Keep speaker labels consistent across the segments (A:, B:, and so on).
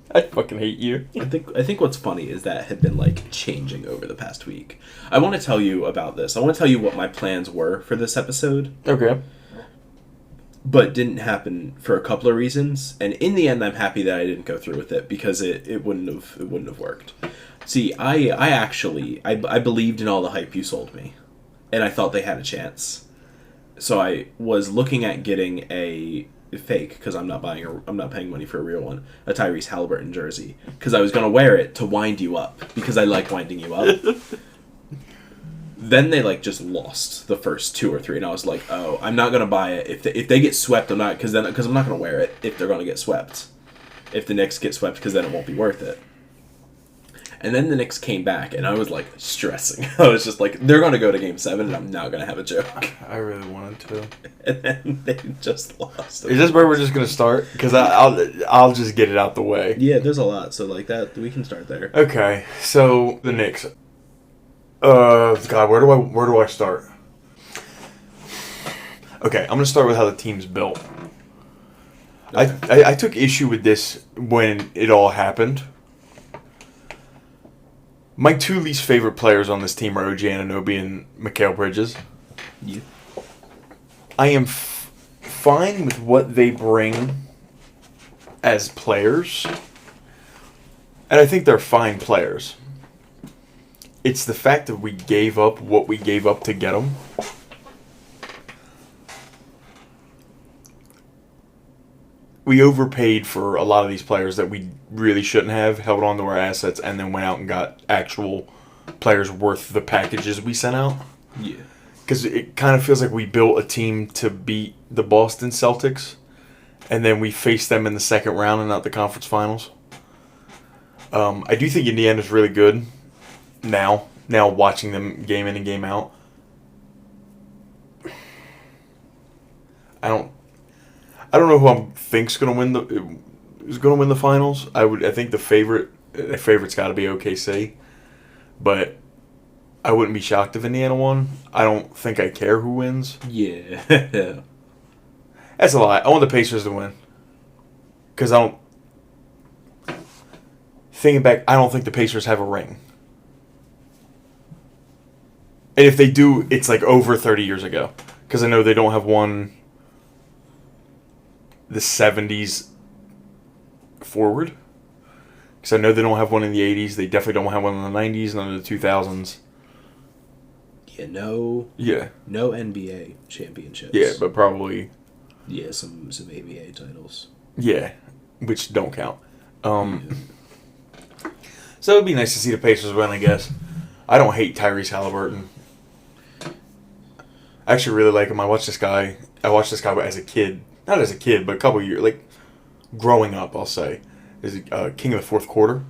A: I fucking hate you.
B: I think what's funny is that had been like changing over the past week. I want to tell you about this. I want to tell you what my plans were for this episode,
A: Okay.
B: but didn't happen for a couple of reasons. And in the end, I'm happy that I didn't go through with it because it wouldn't have worked. See, I believed in all the hype you sold me, and I thought they had a chance. So I was looking at getting a fake, because I'm not paying money for a real one, a Tyrese Halliburton jersey, because I was gonna wear it to wind you up because I like winding you up. Then they like just lost the first 2 or 3, and I was like, oh, I'm not gonna buy it if they get swept. I'm not because I'm not gonna wear it if they're gonna get swept. If the Knicks get swept, because then it won't be worth it. And then the Knicks came back, and I was, like, stressing. I was just like, they're going to go to Game 7, and I'm not going to have a joke.
A: I really wanted to.
B: And then they just lost.
A: Is this where we're just going to start? Because I'll just get it out the way.
B: Yeah, there's a lot, so, like, that we can start there.
A: Okay, so the Knicks. God, where do I start? Okay, I'm going to start with how the team's built. Okay. I took issue with this when it all happened. My 2 least favorite players on this team are OG Anunoby and Mikal Bridges.
B: Yeah.
A: I am fine with what they bring as players. And I think they're fine players. It's the fact that we gave up what we gave up to get them. We overpaid for a lot of these players that we really shouldn't have, held on to our assets, and then went out and got actual players worth the packages we sent out.
B: Yeah.
A: Because it kind of feels like we built a team to beat the Boston Celtics, and then we faced them in the second round and not the conference finals. I do think Indiana's really good now watching them game in and game out. I don't know who I think's going to win the finals. I think the favorite's got to be OKC, but I wouldn't be shocked if Indiana won. I don't think I care who wins.
B: Yeah.
A: That's a lie. I want the Pacers to win. Because thinking back, I don't think the Pacers have a ring. And if they do, it's like over 30 years ago. Because I know they don't have one the 70s forward. Because I know they don't have one in the 80s. They definitely don't have one in the 90s, none in the 2000s.
B: Yeah, no NBA championships.
A: Yeah, but probably...
B: Yeah, some ABA titles.
A: Yeah, which don't count. So it'd be nice to see the Pacers win, I guess. I don't hate Tyrese Halliburton. I actually really like him. I watched this guy as a kid. Not as a kid, but a couple of years. Like, growing up, I'll say. Is King of the Fourth Quarter.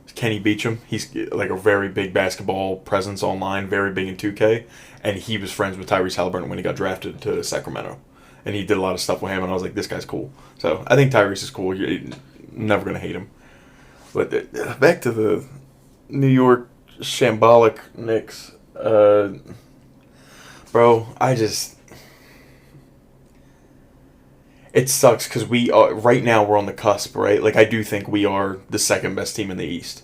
A: It's Kenny Beecham. He's like a very big basketball presence online, very big in 2K. And he was friends with Tyrese Halliburton when he got drafted to Sacramento. And he did a lot of stuff with him, and I was like, this guy's cool. So I think Tyrese is cool. You're never going to hate him. But back to the New York shambolic Knicks. Bro, it sucks because we are, right now we're on the cusp, right? Like, I do think we are the second best team in the East.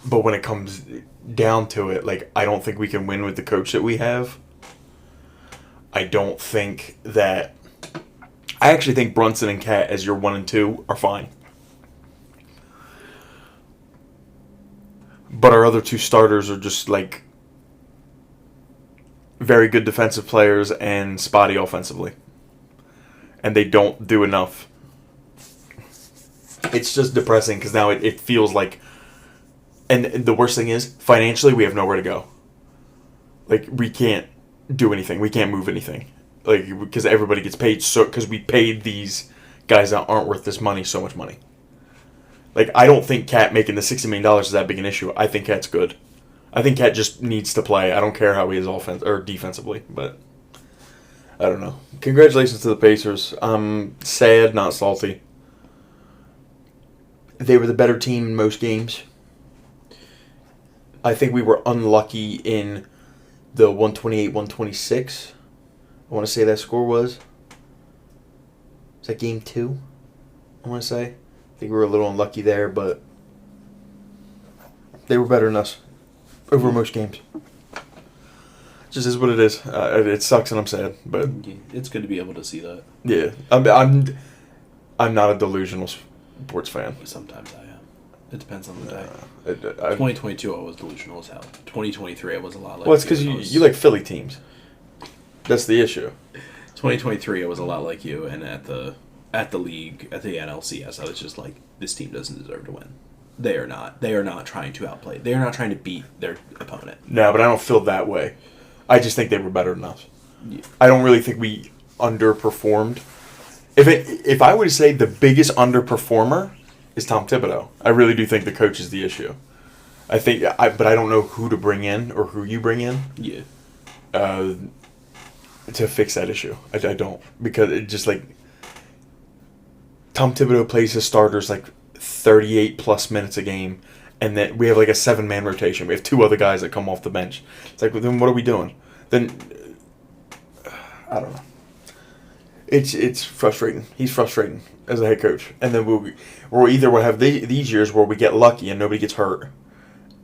A: But when it comes down to it, like, I don't think we can win with the coach that we have. I don't think that... I actually think Brunson and Cat as your 1 and 2 are fine. But our other 2 starters are just, like, very good defensive players and spotty offensively. And they don't do enough. It's just depressing because now it feels like... And the worst thing is, financially, we have nowhere to go. Like, we can't do anything. We can't move anything. Like, because everybody gets paid because we paid these guys that aren't worth this money so much money. Like, I don't think Cat making the $60 million is that big an issue. I think Cat's good. I think Cat just needs to play. I don't care how he is offense or defensively, but I don't know. Congratulations to the Pacers. I'm sad, not salty. They were the better team in most games. I think we were unlucky in the 128-126. I want to say that score was. Is that game 2? I want to say. I think we were a little unlucky there, but they were better than us over most games. Just is what it is. It sucks and I'm sad, but
B: it's good to be able to see that.
A: Yeah, I'm not a delusional sports fan.
B: Sometimes I am. It depends on the day. 2022, I was delusional as hell. 2023, I was a lot like.
A: Well, it's because you like Philly teams. That's the issue.
B: 2023, I was a lot like you, and at the league, at the NLCS, I was just like, this team doesn't deserve to win. They are not. They are not trying to outplay. They are not trying to beat their opponent.
A: No, but I don't feel that way. I just think they were better than us.
B: Yeah.
A: I don't really think we underperformed. If I were to say the biggest underperformer is Tom Thibodeau, I really do think the coach is the issue. But I don't know who to bring in or who you bring in.
B: Yeah.
A: To fix that issue, I don't, because it just like Tom Thibodeau plays his starters like 38 plus minutes a game, and then we have like a 7-man rotation. We have 2 other guys that come off the bench. It's like, well, then what are we doing? Then I don't know. It's frustrating. He's frustrating as a head coach, and then we'll either have these years where we get lucky and nobody gets hurt,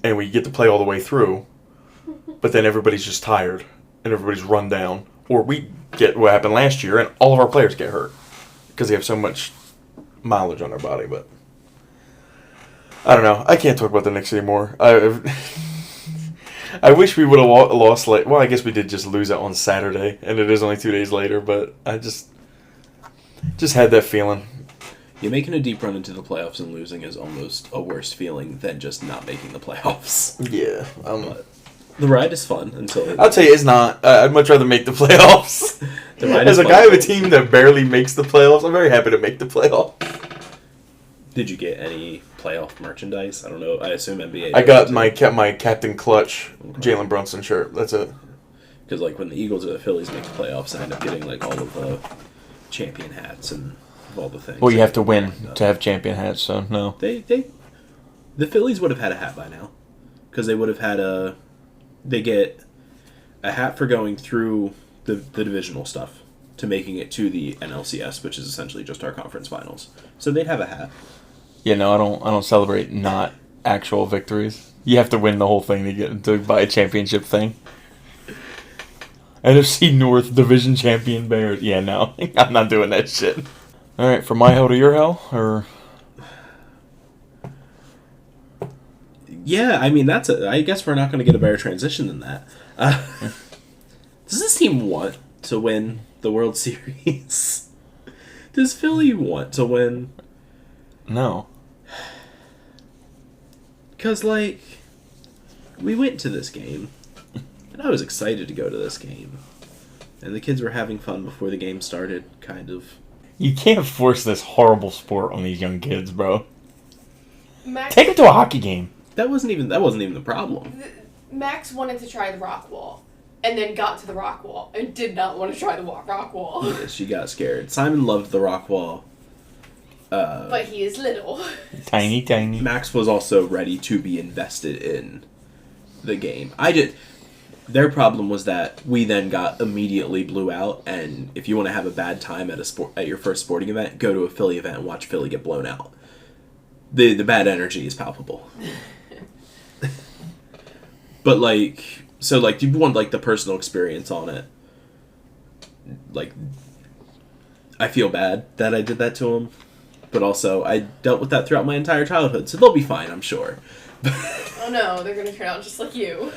A: and we get to play all the way through, but then everybody's just tired and everybody's run down, or we get what happened last year and all of our players get hurt because they have so much mileage on their body. But I don't know. I can't talk about the Knicks anymore. I wish we would have lost. Well, I guess we did just lose it on Saturday, and it is only 2 days later. But I just had that feeling.
B: Yeah, making a deep run into the playoffs and losing is almost a worse feeling than just not making the playoffs.
A: Yeah.
B: But the ride is fun until...
A: I'll tell you, it's not. I'd much rather make the playoffs.
B: The ride
A: As
B: is
A: a guy of a team that barely makes the playoffs, I'm very happy to make the playoffs.
B: Did you get any playoff merchandise? I don't know. I assume NBA.
A: I got my Captain Clutch Jalen Brunson shirt. That's it.
B: Because like when the Eagles or the Phillies make the playoffs, I end up getting like all of the champion hats and all the things.
C: Well, you have to win to have champion hats, so no.
B: The Phillies would have had a hat by now, because they would have had they get a hat for going through the divisional stuff to making it to the NLCS, which is essentially just our conference finals. So they'd have a hat.
C: Yeah, no, I don't celebrate not actual victories. You have to win the whole thing to buy a championship thing. NFC North Division Champion Bears. Yeah, no, I'm not doing that shit. All right, from my hell to your hell, or
B: yeah, I mean I guess we're not going to get a better transition than that. Does this team want to win the World Series? Does Philly want to win?
C: no?
B: Because like we went to this game, and I was excited to go to this game, and the kids were having fun before the game started, kind of.
C: You can't force this horrible sport on these young kids, bro.
D: Max,
C: Take them to a hockey game.
B: That wasn't even the problem.
D: Max wanted to try the rock wall, and then got to the rock wall, and did not want to try the rock wall.
B: Yeah, she got scared. Simon loved the rock wall.
D: But he is little.
C: Tiny.
B: Max was also ready to be invested in the game. Their problem was that we then got immediately blew out, and if you want to have a bad time at your first sporting event, go to a Philly event and watch Philly get blown out. The bad energy is palpable. But do you want the personal experience on it? Like, I feel bad that I did that to him, but also I dealt with that throughout my entire childhood, so they'll be fine, I'm sure.
D: Oh no, they're gonna turn out just like you.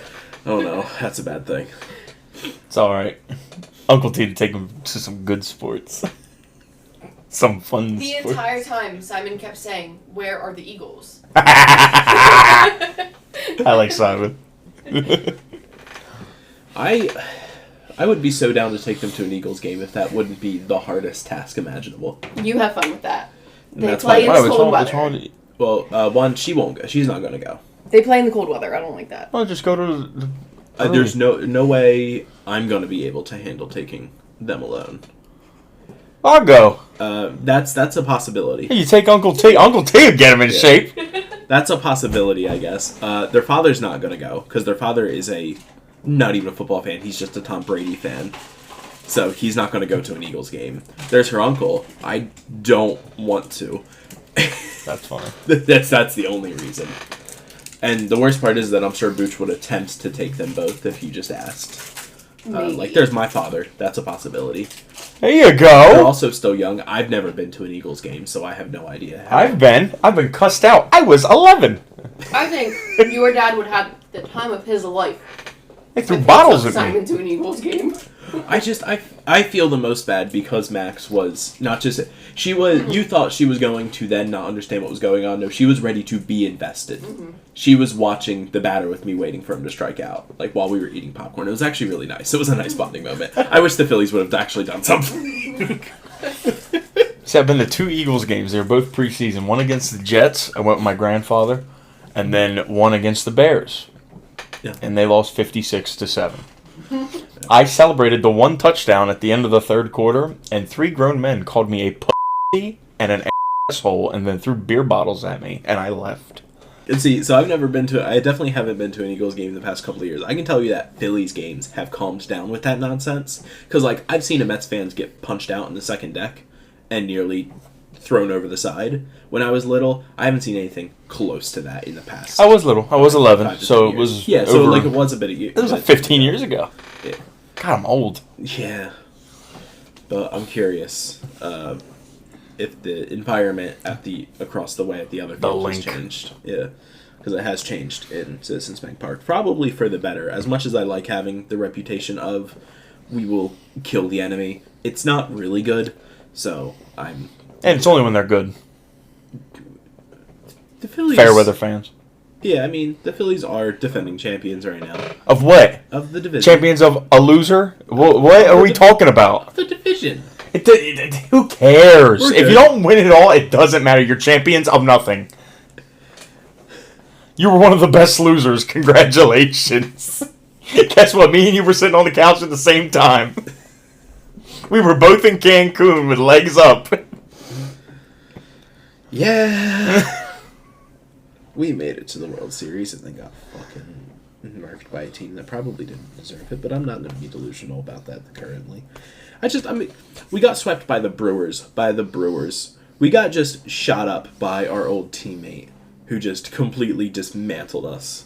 B: Oh no, that's a bad thing.
C: It's all right. Uncle T to take them to some good sports, some fun.
D: The
C: sports.
D: entire time, Simon kept saying, "Where are the Eagles?"
C: I like Simon.
B: I would be so down to take them to an Eagles game if that wouldn't be the hardest task imaginable.
D: You have fun with that.
B: And
D: They
B: that's
D: play in
B: why-
D: the cold weather.
B: Well, one, she won't go. She's not going to go.
D: They play in the cold weather. I don't like that.
C: Well, just go to.
B: There's no way I'm going to be able to handle taking them alone.
C: I'll go.
B: That's a possibility.
C: You take Uncle T. Uncle T will get him in shape.
B: That's a possibility, I guess. Their father's not going to go because their father is not even a football fan. He's just a Tom Brady fan. So he's not going to go to an Eagles game. There's her uncle. I don't want to.
C: That's funny.
B: That's the only reason. And the worst part is that I'm sure Booch would attempt to take them both if you just asked. Like, there's my father. That's a possibility.
C: There you
B: They're
C: go.
B: also still young. I've never been to an Eagles game, so I have no idea.
C: I've been cussed out. I was 11.
D: I think your dad would have the time of his life.
C: They threw
D: if he
C: bottles
D: took
C: at
D: Simon
C: me.
D: to an Eagles game.
B: I feel the most bad because Max was not just you thought she was going to then not understand what was going on. No, she was ready to be invested.
D: Mm-hmm.
B: She was watching the batter with me, waiting for him to strike out, like while we were eating popcorn. It was actually really nice. It was a nice bonding moment. I wish the Phillies would have actually done something.
C: See, I've been to 2 Eagles games. They were both preseason. One against the Jets. I went with my grandfather, and then one against the Bears.
B: Yeah.
C: And they lost 56-7. I celebrated the 1 touchdown at the end of the 3rd quarter, and 3 grown men called me a pussy and an asshole, and then threw beer bottles at me, and I left.
B: And see, so I definitely haven't been to an Eagles game in the past couple of years. I can tell you that Phillies games have calmed down with that nonsense. Because, like, I've seen a Mets fans get punched out in the second deck and nearly thrown over the side. When I was little, I haven't seen anything close to that in the past.
C: I was little. I was 11,
B: 5 to
C: so
B: 10
C: it was
B: years. Yeah, so
C: over,
B: like it was a bit of
C: it was like 15 years ago.
B: Yeah.
C: God, I'm old.
B: Yeah. But I'm curious if the environment across the way at the other field has changed. Yeah. Because it has changed in Citizens Bank Park. Probably for the better. As much as I like having the reputation of we will kill the enemy, it's not really good. So I'm...
C: And it's only when they're good.
B: The Phillies...
C: Fairweather fans.
B: Yeah, I mean, the Phillies are defending champions right now.
C: Of what?
B: Of the division.
C: Champions of a loser? What are we talking about?
B: The division.
C: Who cares?
B: We're
C: If
B: good.
C: you don't win it all, it doesn't matter. You're champions of nothing. You were one of the best losers. Congratulations. Guess what? Me and you were sitting on the couch at the same time. We were both in Cancun with legs up.
B: Yeah. We made it to the World Series and they got fucking murked by a team that probably didn't deserve it, but I'm not going to be delusional about that currently. We got swept by the Brewers. We got just shot up by our old teammate who just completely dismantled us.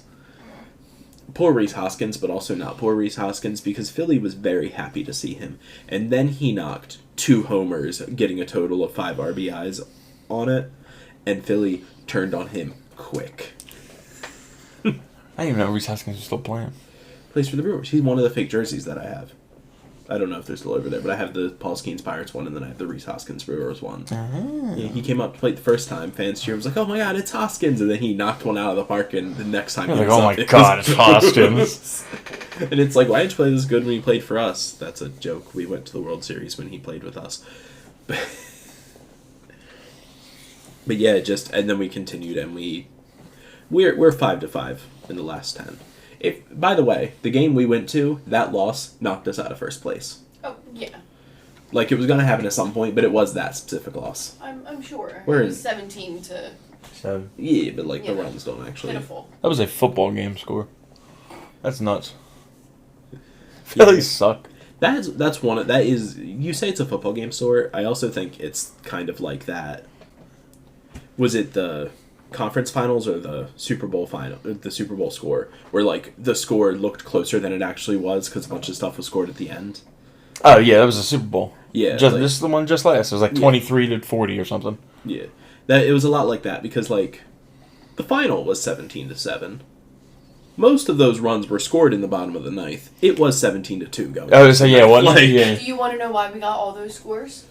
B: Poor Rhys Hoskins, but also not poor Rhys Hoskins, because Philly was very happy to see him. And then he knocked 2 homers, getting a total of 5 RBIs on it, and Philly turned on him quick.
C: I didn't even know Rhys Hoskins was still playing.
B: Plays for the Brewers. He's one of the fake jerseys that I have. I don't know if they're still over there, but I have the Paul Skeens Pirates one, and then I have the Rhys Hoskins Brewers one.
C: Oh.
B: Yeah, he came up to play the first time. Fans cheered. Was like, "Oh my god, it's Hoskins!" And then he knocked one out of the park. And the next time,
C: You're
B: he
C: like,
B: was
C: "Oh
B: up,
C: my
B: it
C: god,
B: was
C: it's Hoskins!"
B: And it's like, why didn't you play this good when you played for us? That's a joke. We went to the World Series when he played with us. But yeah, and then we continued, and we're 5-5 in the last 10. By the way, the game we went to, that loss knocked us out of first place.
D: Oh, yeah.
B: Like, it was going to happen at some point, but it was that specific loss.
D: I'm sure.
B: We're
D: It was 17 to
C: So
B: Yeah, but like the
D: Yeah.
B: runs don't actually.
D: pitiful.
C: that was a football game score. That's nuts. Phillies suck.
B: That's one. That is. You say it's a football game score. I also think it's kind of like that. Was it the conference finals or the Super Bowl final? The Super Bowl score, where like the score looked closer than it actually was because a bunch of stuff was scored at the end.
C: Oh yeah, that was a Super Bowl.
B: Yeah,
C: Just
B: like-
C: this is the one just last. It was like 23-40 or something.
B: Yeah, that it was a lot like that because like the final was 17-7. Most of those runs were scored in the bottom of the ninth. It was 17-2 going.
C: Oh, so yeah, what?
B: Like-
C: Yeah.
D: Do you want to know why we got all those scores?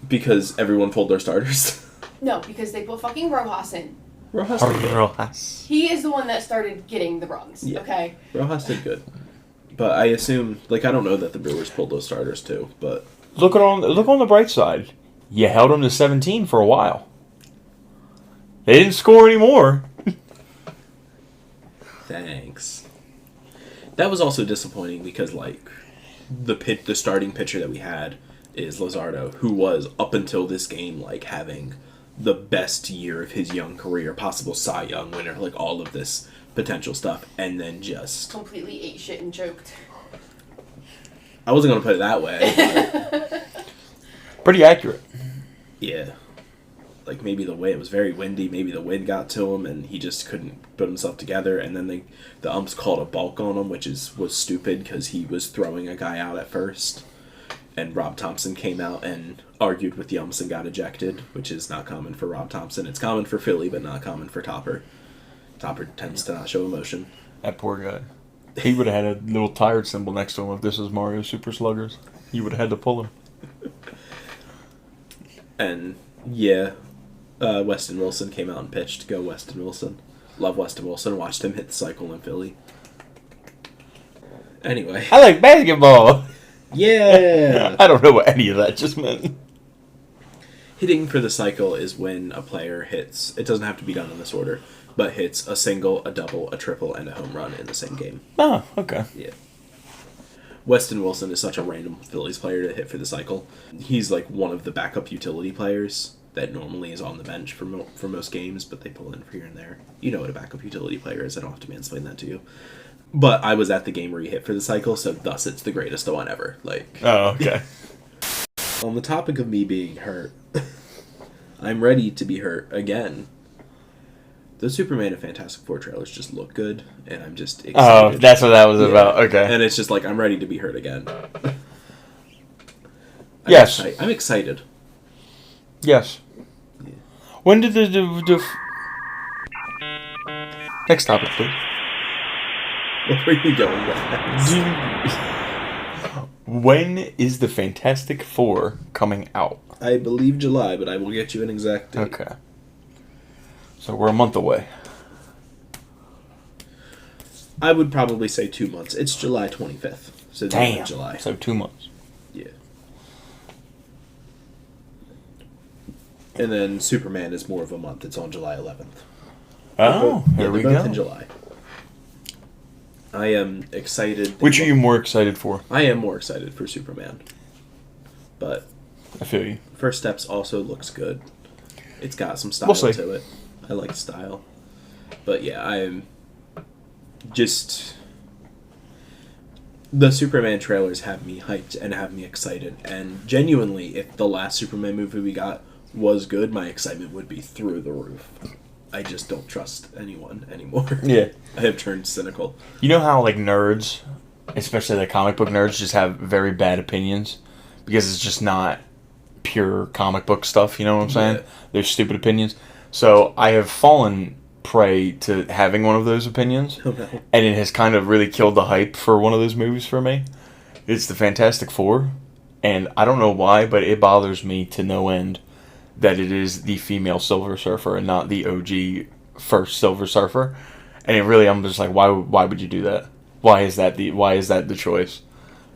B: Because everyone pulled their starters.
D: No, because they put fucking Rojas in.
B: Rojas did good.
C: Rojas.
D: He is the one that started getting the runs.
B: Yeah.
D: Okay.
B: Rojas did good. But I assume, like, I don't know that the Brewers pulled those starters too, but
C: Look on the bright side. You held them to 17 for a while. They didn't score anymore.
B: thanks. That was also disappointing because, like, the starting pitcher that we had is Luzardo, who was, up until this game, like, having the best year of his young career, possible Cy Young winner, like, all of this potential stuff, and then just...
D: Completely ate shit and choked.
B: I wasn't going to put it that way. But
C: Pretty accurate.
B: yeah. Like, maybe the way it was very windy, maybe the wind got to him, and he just couldn't put himself together, and then the umps called a balk on him, which was stupid, because he was throwing a guy out at first, and Rob Thompson came out and argued with the umps and got ejected, which is not common for Rob Thompson. It's common for Philly, but not common for Topper. Topper tends to not show emotion.
C: That poor guy. He would have had a little tired symbol next to him if this was Mario Super Sluggers. He would have had to pull him.
B: And, yeah, Weston Wilson came out and pitched. Go Weston Wilson. Love Weston Wilson. Watched him hit the cycle in Philly. Anyway.
C: I like basketball.
B: Yeah!
C: I don't know what any of that just meant.
B: Hitting for the cycle is when a player hits, it doesn't have to be done in this order, but hits a single, a double, a triple, and a home run in the same game.
C: Oh, okay.
B: Yeah. Weston Wilson is such a random Phillies player to hit for the cycle. He's like one of the backup utility players that normally is on the bench for most games, but they pull in for here and there. You know what a backup utility player is. I don't have to mansplain that to you. But I was at the game where he hit for the cycle, so thus it's the greatest one ever. Like,
C: Oh, okay.
B: on the topic of me being hurt, I'm ready to be hurt again. The Superman and Fantastic Four trailers just look good, and I'm just excited.
C: Oh, that's what that was about. Okay.
B: And it's just like, I'm ready to be hurt again.
C: Yes.
B: I'm excited.
C: Yes.
B: Yeah.
C: When did Next topic, please.
B: Where are you going with that?
C: When is the Fantastic Four coming out?
B: I believe July, but I will get you an exact date.
C: Okay. So we're a month away.
B: I would probably say 2 months. It's July 25th. So the end of July.
C: So 2 months.
B: Yeah. And then Superman is more of a month. It's on July 11th.
C: Oh,
B: Yeah,
C: here we
B: they're both
C: go.
B: in July. I am excited.
C: Which are you more excited for?
B: I am more excited for Superman. But
C: I feel you.
B: First Steps also looks good. It's got some style
C: We'll see.
B: to it. I like style. But yeah, I am just... The Superman trailers have me hyped and have me excited. And genuinely, if the last Superman movie we got was good, my excitement would be through the roof. I just don't trust anyone anymore.
C: Yeah.
B: I have turned cynical.
C: You know how, like, nerds, especially the comic book nerds, just have very bad opinions? Because it's just not pure comic book stuff, you know what I'm saying?
B: Yeah.
C: They're stupid opinions. So I have fallen prey to having one of those opinions.
B: Oh, no.
C: And it has kind of really killed the hype for one of those movies for me. It's the Fantastic Four. And I don't know why, but it bothers me to no end that it is the female Silver Surfer and not the OG first Silver Surfer. And it really, I'm just like, why would you do that? Why is that the choice?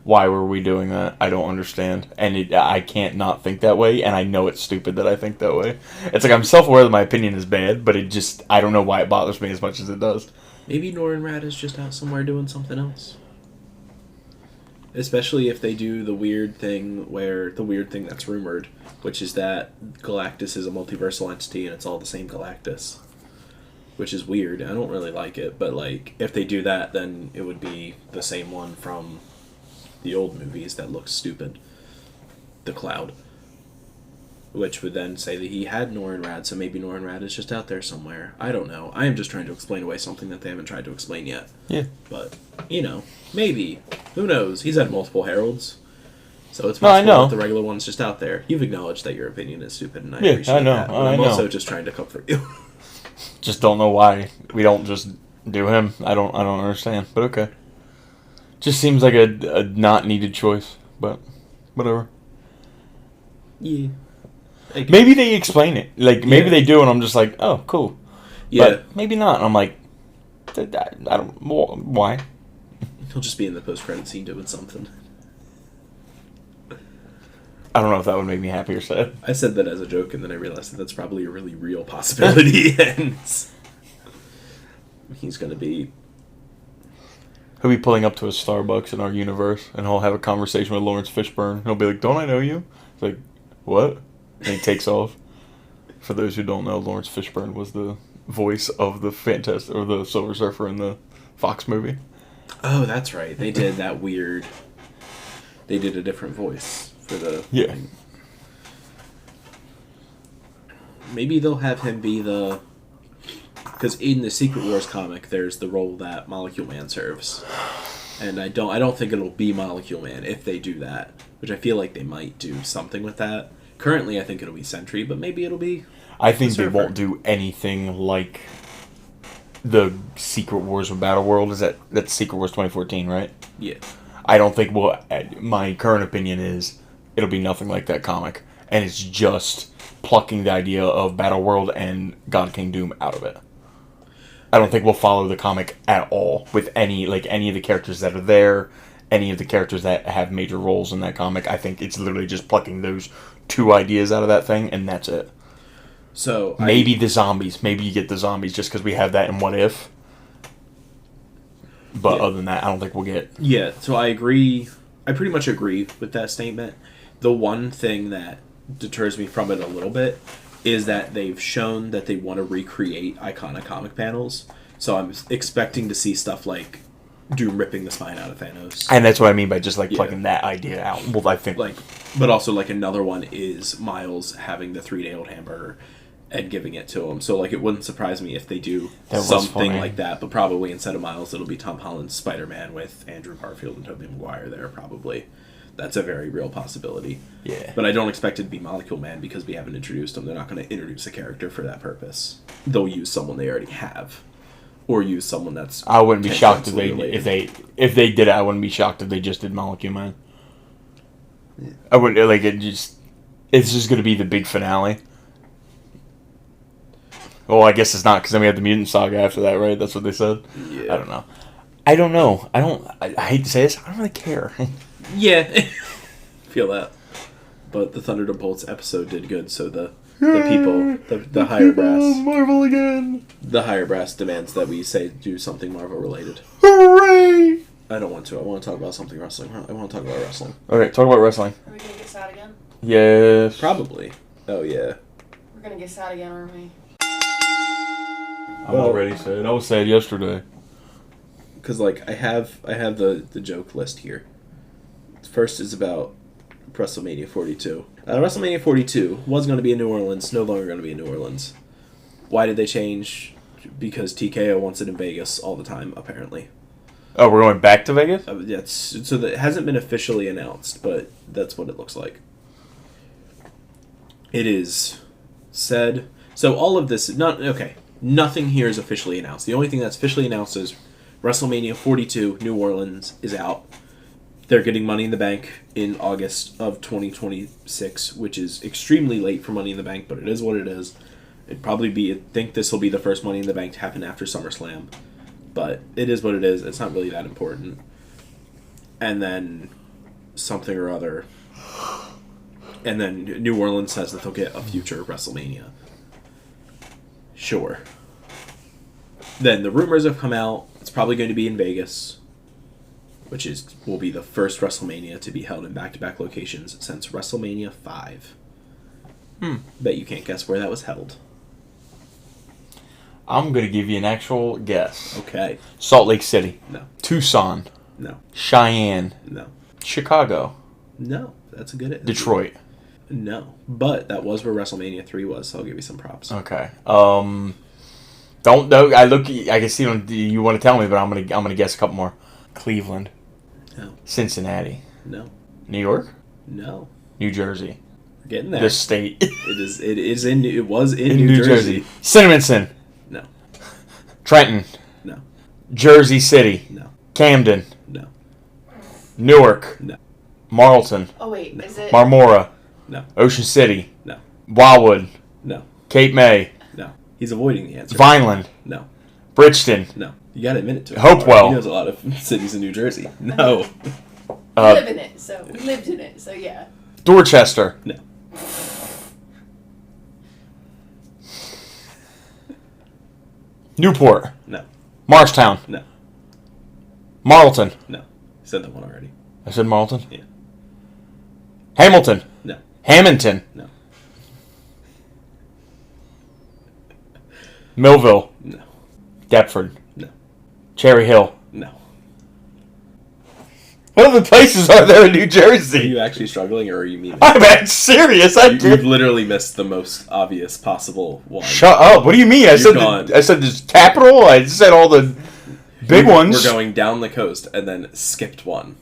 C: Why were we doing that? I don't understand. And I can't not think that way, and I know it's stupid that I think that way. It's like I'm self-aware that my opinion is bad, but it just, I don't know why it bothers me as much as it does.
B: Maybe Norrin Rad is just out somewhere doing something else. Especially if they do the weird thing that's rumored, which is that Galactus is a multiversal entity and it's all the same Galactus. Which is weird. I don't really like it, but like if they do that, then it would be the same one from the old movies that looks stupid. The Cloud. Which would then say that he had Norrin Rad, so maybe Norrin Rad is just out there somewhere. I don't know. I am just trying to explain away something that they haven't tried to explain yet.
C: Yeah.
B: But, maybe. Who knows? He's had multiple heralds. So it's
C: No, I
B: possible
C: know.
B: that the regular one's just out there. You've acknowledged that your opinion is stupid, and I
C: Yeah,
B: appreciate
C: I know.
B: that. But
C: I
B: I'm
C: know.
B: also just trying to comfort you.
C: Just don't know why we don't just do him. I don't understand, but okay. Just seems like a not needed choice, but whatever.
B: Yeah.
C: Maybe they explain it. Like, maybe they do, and I'm just like, oh, cool.
B: Yeah.
C: But maybe not. And I'm like, I don't, why?
B: He'll just be in the post-credit scene doing something.
C: I don't know if that would make me happy or sad.
B: I said that as a joke, and then I realized that that's probably a really real possibility, and he's going to be...
C: He'll be pulling up to a Starbucks in our universe, and he'll have a conversation with Lawrence Fishburne. He'll be like, don't I know you? It's like, what? And he takes off. For those who don't know, Lawrence Fishburne was the voice of the the Silver Surfer in the Fox movie.
B: Oh, that's right. They did that weird They did a different voice for the...
C: Yeah.
B: Maybe they'll have him be the... Because in the Secret Wars comic, there's the role that Molecule Man serves. And I don't think it'll be Molecule Man if they do that. Which I feel like they might do something with that. Currently, I think it'll be Sentry, but maybe it'll be...
C: I think they
B: Surfer.
C: won't do anything like the Secret Wars of Battle World. That's Secret Wars 2014, right?
B: Yeah.
C: I don't think my current opinion is it'll be nothing like that comic. And it's just plucking the idea of Battle World and God King Doom out of it. I don't think we'll follow the comic at all with any of the characters that are there, any of the characters that have major roles in that comic. I think it's literally just plucking those two ideas out of that thing, and that's it.
B: So
C: Maybe the zombies. Maybe you get the zombies just because we have that in What If. But
B: Yeah.
C: other than that, I don't think we'll get...
B: Yeah, so I agree. I pretty much agree with that statement. The one thing that deters me from it a little bit is that they've shown that they want to recreate iconic comic panels. So I'm expecting to see stuff like Doom ripping the spine out of Thanos.
C: And that's what I mean by just
B: Yeah.
C: plugging that idea out. Well, I think...
B: But also another one is Miles having the 3-day-old hamburger and giving it to him. So it wouldn't surprise me if they do
C: That was
B: something
C: funny.
B: like that. But probably instead of Miles, it'll be Tom Holland's Spider-Man with Andrew Garfield and Tobey Maguire there. Probably, that's a very real possibility.
C: Yeah.
B: But I don't expect it to be Molecule Man because we haven't introduced him. They're not going to introduce a character for that purpose. They'll use someone they already have, or use someone that's.
C: I wouldn't be shocked if
B: related.
C: they did it. I wouldn't be shocked if they just did Molecule Man.
B: Yeah.
C: I wouldn't It's just going to be the big finale. Well, I guess it's not because then we have the Mutant Saga after that, right? That's what they said.
B: Yeah.
C: I don't know. I hate to say this. I don't really care.
B: Yeah, feel that. But the Thunderbolts episode did good, so the people, the higher brass,
C: Marvel again.
B: the higher brass demands that we say do something Marvel related.
C: Hooray!
B: I don't want to. I want to talk about something wrestling. I want to talk about wrestling.
C: Okay, talk about wrestling.
D: Are we gonna get sad again?
C: Yes.
B: Probably. Oh yeah.
D: We're gonna get sad again, aren't we?
C: I'm already sad. I was sad yesterday.
B: Because I have the joke list here. First is about WrestleMania 42. WrestleMania 42 was going to be in New Orleans, no longer going to be in New Orleans. Why did they change? Because TKO wants it in Vegas all the time, apparently.
C: Oh, we're going back to Vegas?
B: So that it hasn't been officially announced, but that's what it looks like. It is said. So all of this, nothing here is officially announced. The only thing that's officially announced is WrestleMania 42, New Orleans, is out. They're getting Money in the Bank in August of 2026, which is extremely late for Money in the Bank, but it is what it is. It'd probably be, I think this will be the first Money in the Bank to happen after SummerSlam. But it is what it is. It's not really that important. And then something or other. And then New Orleans says that they'll get a future WrestleMania. Sure. Then the rumors have come out. It's probably going to be in Vegas, which will be the first WrestleMania to be held in back-to-back locations since WrestleMania 5. Bet you can't guess where that was held.
C: I'm going to give you an actual guess.
B: Okay.
C: Salt Lake City.
B: No.
C: Tucson.
B: No.
C: Cheyenne.
B: No.
C: Chicago.
B: No. That's a good...
C: Detroit.
B: No. But that was where WrestleMania 3 was, so I'll give you some props.
C: Okay. Don't know. I can see you want to tell me, but I'm gonna guess a couple more. Cleveland.
B: No.
C: Cincinnati.
B: No.
C: New York.
B: No.
C: New Jersey.
B: We're getting there.
C: The state.
B: It was in New Jersey.
C: Cinnamonson.
B: No.
C: Trenton.
B: No.
C: Jersey City.
B: No.
C: Camden.
B: No.
C: Newark.
B: No.
C: Marlton.
D: Oh wait, is it?
C: Marmora.
B: No.
C: Ocean City.
B: No.
C: Wildwood.
B: No.
C: Cape May.
B: No. He's avoiding the answer.
C: Vineland.
B: No.
C: Bridgeton.
B: No. You gotta admit it to him.
C: Hopewell.
B: He knows a lot of cities in New Jersey. No.
D: We live in it, so we lived in it, so yeah.
C: Dorchester.
B: No.
C: Newport.
B: No.
C: Marshtown.
B: No.
C: Marlton.
B: No. Said that one already.
C: I said Marlton?
B: Yeah.
C: Hamilton.
B: No.
C: Hamilton.
B: No.
C: Millville.
B: No.
C: Deptford.
B: No.
C: Cherry Hill.
B: No.
C: What other places are there in New
B: Are
C: Jersey?
B: you actually struggling, or are you meaning?
C: I'm serious.
B: You've literally missed the most obvious possible one.
C: Shut up. What do you mean? I said this capital. I said all the big ones.
B: We're going down the coast and then skipped one.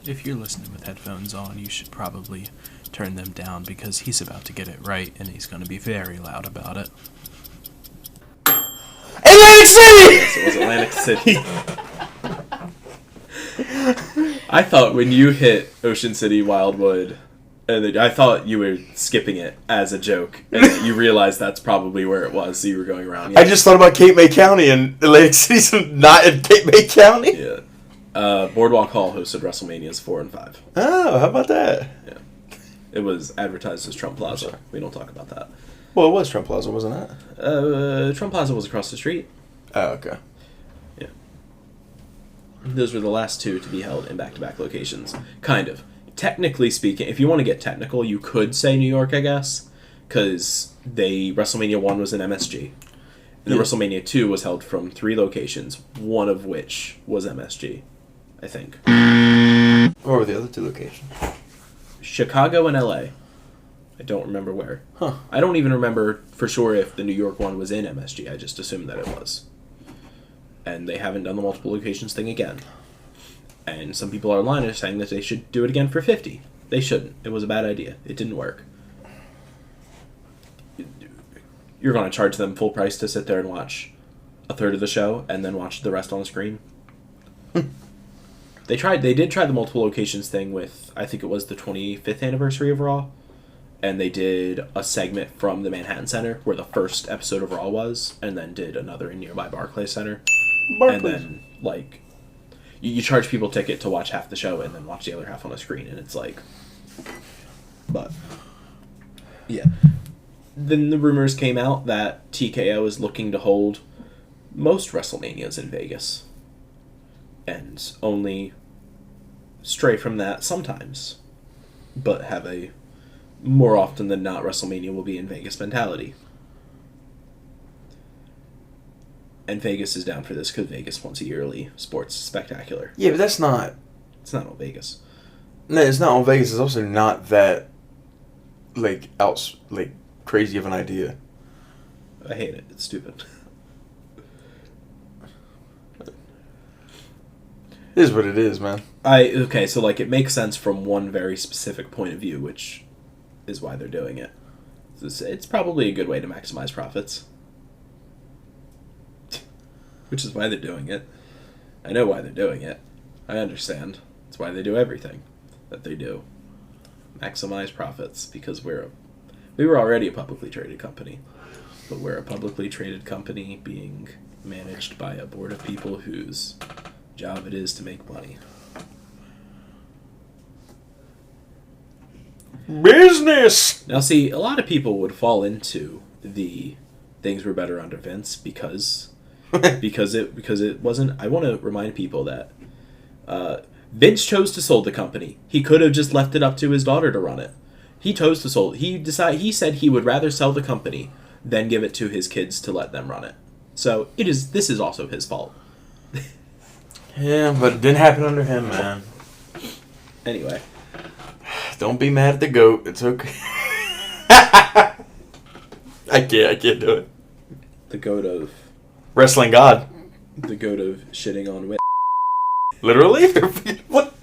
E: If you're listening with headphones on, you should probably turn them down because he's about to get it right and he's going to be very loud about it.
C: Atlantic City!
B: Yes, it was Atlantic City. I thought when you hit Ocean City, Wildwood, and I thought you were skipping it as a joke, and that you realized that's probably where it was, so you were going around. Yeah.
C: I just thought about Cape May County, and Atlantic City's not in Cape May County.
B: Yeah. Boardwalk Hall hosted WrestleManias 4 and 5.
C: Oh, how about that?
B: Yeah. It was advertised as Trump Plaza. We don't talk about that.
C: Well, it was Trump Plaza, wasn't it?
B: Trump Plaza was across the street.
C: Oh, okay.
B: Yeah. Those were the last two to be held in back-to-back locations. Kind of. Technically speaking, if you want to get technical, you could say New York, I guess, because WrestleMania 1 was in MSG. And then WrestleMania 2 was held from 3 locations, one of which was MSG, I think.
C: What were the other 2 locations?
B: Chicago and LA. I don't remember where.
C: Huh.
B: I don't even remember for sure if the New York one was in MSG. I just assumed that it was. And they haven't done the multiple locations thing again. And some people online are saying that they should do it again for 50. They shouldn't. It was a bad idea. It didn't work. You're going to charge them full price to sit there and watch a third of the show and then watch the rest on the screen? They did try the multiple locations thing with, I think it was the 25th anniversary of Raw. And they did a segment from the Manhattan Center where the first episode of Raw was, and then did another in nearby Barclays Center. And then, like, you charge people a ticket to watch half the show and then watch the other half on a screen, and it's like... But, yeah. Then the rumors came out that TKO is looking to hold most WrestleManias in Vegas. And only stray from that sometimes. But have a more often than not WrestleMania will be in Vegas mentality. And Vegas is down for this because Vegas wants a yearly sports spectacular.
C: Yeah, but that's not...
B: It's not all Vegas.
C: No, it's not on Vegas. It's also not that, crazy of an idea.
B: I hate it. It's stupid.
C: It is what it is, man.
B: Okay, so, it makes sense from one very specific point of view, which is why they're doing it. It's probably a good way to maximize profits. Which is why they're doing it. I know why they're doing it. I understand. It's why they do everything that they do. Maximize profits, because we were already a publicly traded company. But we're a publicly traded company being managed by a board of people whose job it is to make money.
C: Business!
B: Now, see, a lot of people would fall into the things were better under Vince because it wasn't. I want to remind people that Vince chose to sell the company. He could have just left it up to his daughter to run it. He chose to sell. He said he would rather sell the company than give it to his kids to let them run it. So this is also his fault.
C: Yeah, but it didn't happen under him, man.
B: Anyway.
C: Don't be mad at the GOAT. It's okay. I can't do it.
B: The GOAT of...
C: Wrestling God.
B: The GOAT of shitting on wit.
C: Literally? What?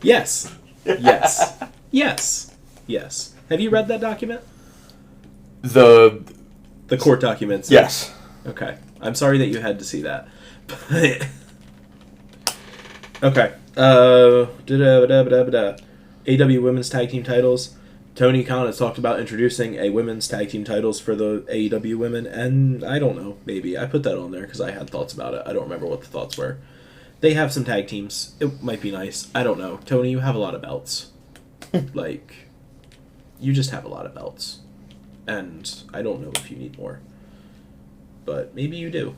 B: Yes. Yes. Yes. Yes. Have you read that document?
C: The
B: court documents?
C: Yes.
B: Okay. I'm sorry that you had to see that. But... Okay. AEW Women's Tag Team titles. Tony Khan has talked about introducing a women's tag team titles for the AEW women, and I don't know, maybe. I put that on there because I had thoughts about it. I don't remember what the thoughts were. They have some tag teams. It might be nice. I don't know. Tony, you have a lot of belts. You just have a lot of belts. And I don't know if you need more. But maybe you do.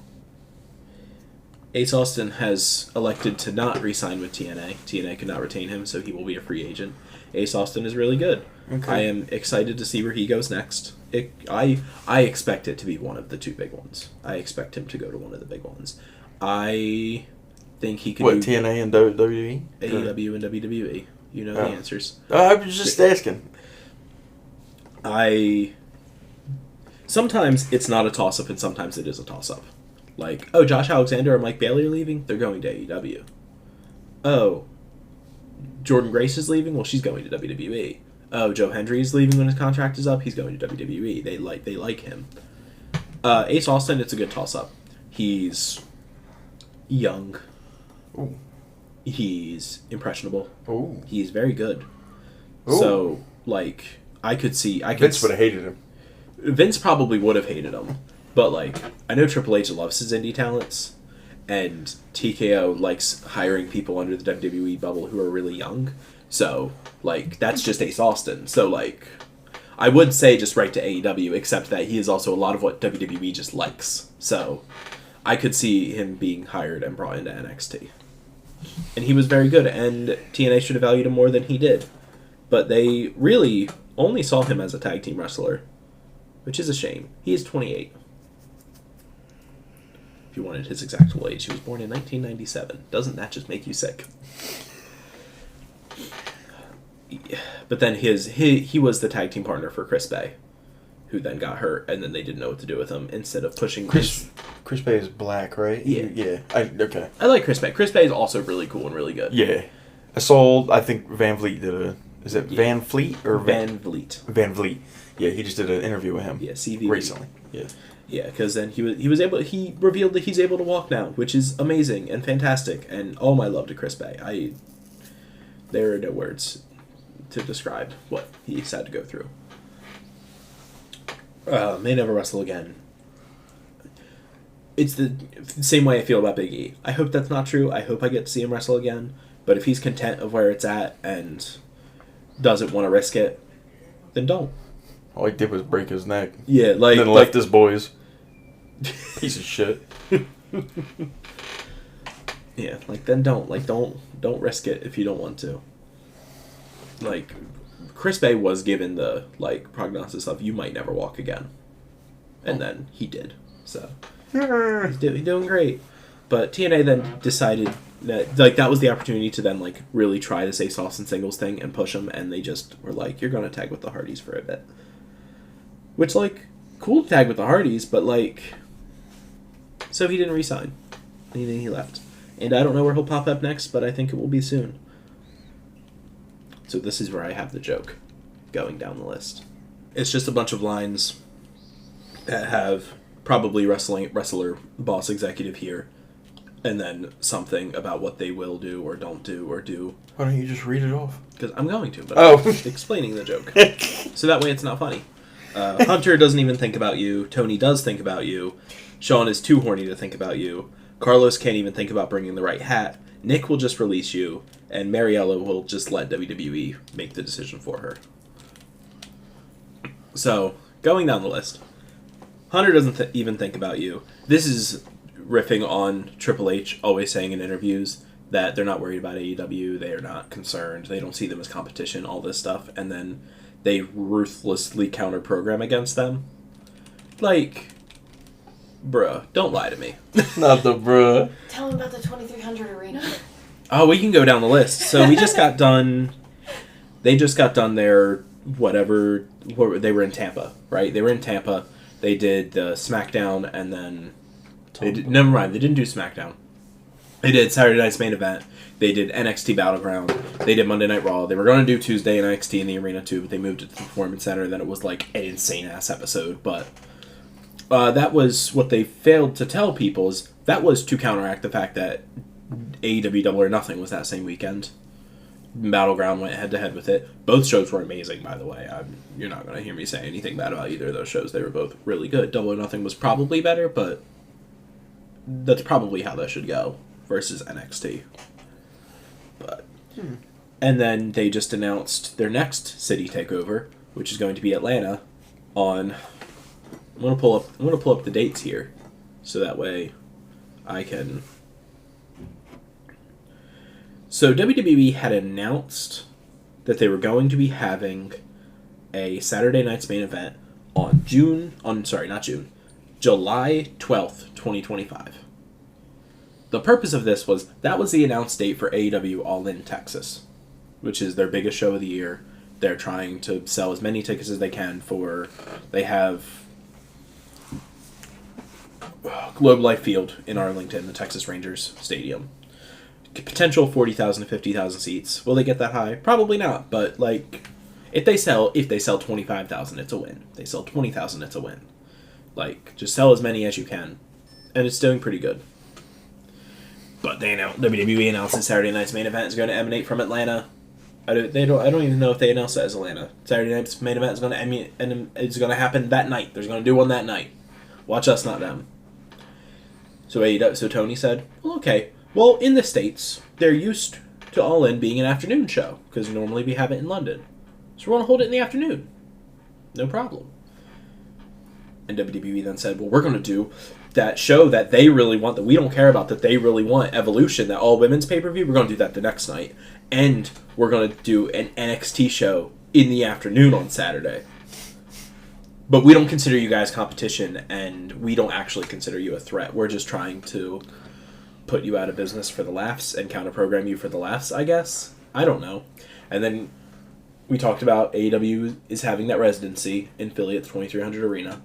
B: Ace Austin has elected to not re-sign with TNA. TNA could not retain him, so he will be a free agent. Ace Austin is really good.
A: Okay.
B: I am excited to see where he goes next. I expect it to be one of the two big ones. I expect him to go to one of the big ones. I think he could do
A: TNA and WWE?
B: AEW and WWE. You know the answers.
A: I was just asking.
B: Sometimes it's not a toss-up, and sometimes it is a toss-up. Like, oh, Josh Alexander and Mike Bailey are leaving? They're going to AEW. Oh, Jordan Grace is leaving? Well, she's going to WWE. Oh, Joe Hendry is leaving when his contract is up? He's going to WWE. They like him. Ace Austin, it's a good toss-up. He's young.
A: Ooh.
B: He's impressionable.
A: Ooh.
B: He's very good.
A: Ooh.
B: So, like,
A: Vince would have hated him.
B: Vince probably would have hated him. But, like, I know Triple H loves his indie talents, and TKO likes hiring people under the WWE bubble who are really young. So, like, that's just Ace Austin. So, like, I would say just right to AEW, except that he is also a lot of what WWE just likes. So, I could see him being hired and brought into NXT. And he was very good, and TNA should have valued him more than he did. But they really only saw him as a tag team wrestler, which is a shame. He is 28. If you wanted his exact age, he was born in 1997. Doesn't that just make you sick? But then he was the tag team partner for Chris Bay, who then got hurt, and then they didn't know what to do with him. Instead of pushing
A: Chris Bay is black, right?
B: Yeah.
A: Okay.
B: I like Chris Bay. Chris Bay is also really cool and really good.
A: Yeah. I think Van Vliet did a... Is it Van Fleet or
B: Van Vliet?
A: Van Vliet. Yeah, he just did an interview with him.
B: Yeah, CV
A: recently. Yeah.
B: Yeah, because then he revealed that he's able to walk now, which is amazing and fantastic, and all my love to Chris Bay. There are no words to describe what he's had to go through. May never wrestle again. It's the same way I feel about Big E. I hope that's not true. I hope I get to see him wrestle again. But if he's content of where it's at and doesn't want to risk it, then don't.
A: All he did was break his neck.
B: Yeah, like...
A: And then left his boys. Piece of shit.
B: Yeah, like, then don't. Like, don't risk it if you don't want to. Like, Chris Bay was given the, like, prognosis of you might never walk again. And then he did. So, he's doing great. But TNA then decided that, like, that was the opportunity to then, like, really try this Ace Austin singles thing and push him, and they just were like, you're going to tag with the Hardys for a bit. Which, like, cool to tag with the Hardys, but, like, so he didn't resign. And then he left. And I don't know where he'll pop up next, but I think it will be soon. So this is where I have the joke going down the list. It's just a bunch of lines that have probably wrestler, boss, executive here, and then something about what they will do or don't do or do.
A: Why don't you just read it off?
B: Because I'm going to, but
A: Oh.
B: I'm just explaining the joke. So that way it's not funny. Hunter doesn't even think about you. Tony does think about you. Sean is too horny to think about you. Carlos can't even think about bringing the right hat. Nick will just release you. And Mariella will just let WWE make the decision for her. So, going down the list. Hunter doesn't even think about you. This is riffing on Triple H always saying in interviews that they're not worried about AEW, they are not concerned, they don't see them as competition, all this stuff, and then they ruthlessly counter-program against them. Like, bruh, don't lie to me.
A: Not the bruh.
D: Tell him about the 2300 arena.
B: Oh, we can go down the list. So we just got done... They just got done their whatever... They were in Tampa, right? They were in Tampa. They did the SmackDown, and then... Never mind, they didn't do SmackDown. They did Saturday Night's Main Event. They did NXT Battleground. They did Monday Night Raw. They were going to do Tuesday NXT in the arena, too, but they moved it to the Performance Center, and then it was like an insane-ass episode. But that was what they failed to tell people, is that was to counteract the fact that AEW Double or Nothing was that same weekend. Battleground went head-to-head with it. Both shows were amazing, by the way. You're not going to hear me say anything bad about either of those shows. They were both really good. Double or Nothing was probably better, but that's probably how that should go versus NXT. But And then they just announced their next city takeover, which is going to be Atlanta on... I'm going to pull up the dates here, so that way I can So WWE had announced that they were going to be having a Saturday night's main event on July 12th, 2025. The purpose of this was, that was the announced date for AEW All In Texas, which is their biggest show of the year. They're trying to sell as many tickets as they can they have Globe Life Field in Arlington, the Texas Rangers Stadium. Potential 40,000 to 50,000 seats. Will they get that high? Probably not, but like, if they sell 25,000, it's a win. If they sell 20,000, it's a win. Like, just sell as many as you can. And it's doing pretty good. But WWE announced that Saturday night's main event is going to emanate from Atlanta. I don't even know if they announced that as Atlanta. Saturday night's main event is going to emanate, and it's going to happen that night. They're going to do one that night. Watch us, not them. So Tony said, well, okay. Well, in the States, they're used to All In being an afternoon show, because normally we have it in London. So we're going to hold it in the afternoon. No problem. And WWE then said, well, we're going to do that show that they really want, that we don't care about, that they really want, Evolution, that all-women's pay-per-view, we're going to do that the next night. And we're going to do an NXT show in the afternoon on Saturday. But we don't consider you guys competition, and we don't actually consider you a threat. We're just trying to put you out of business for the laughs and counter-program you for the laughs, I guess. I don't know. And then we talked about AEW is having that residency in Philly at the 2300 Arena.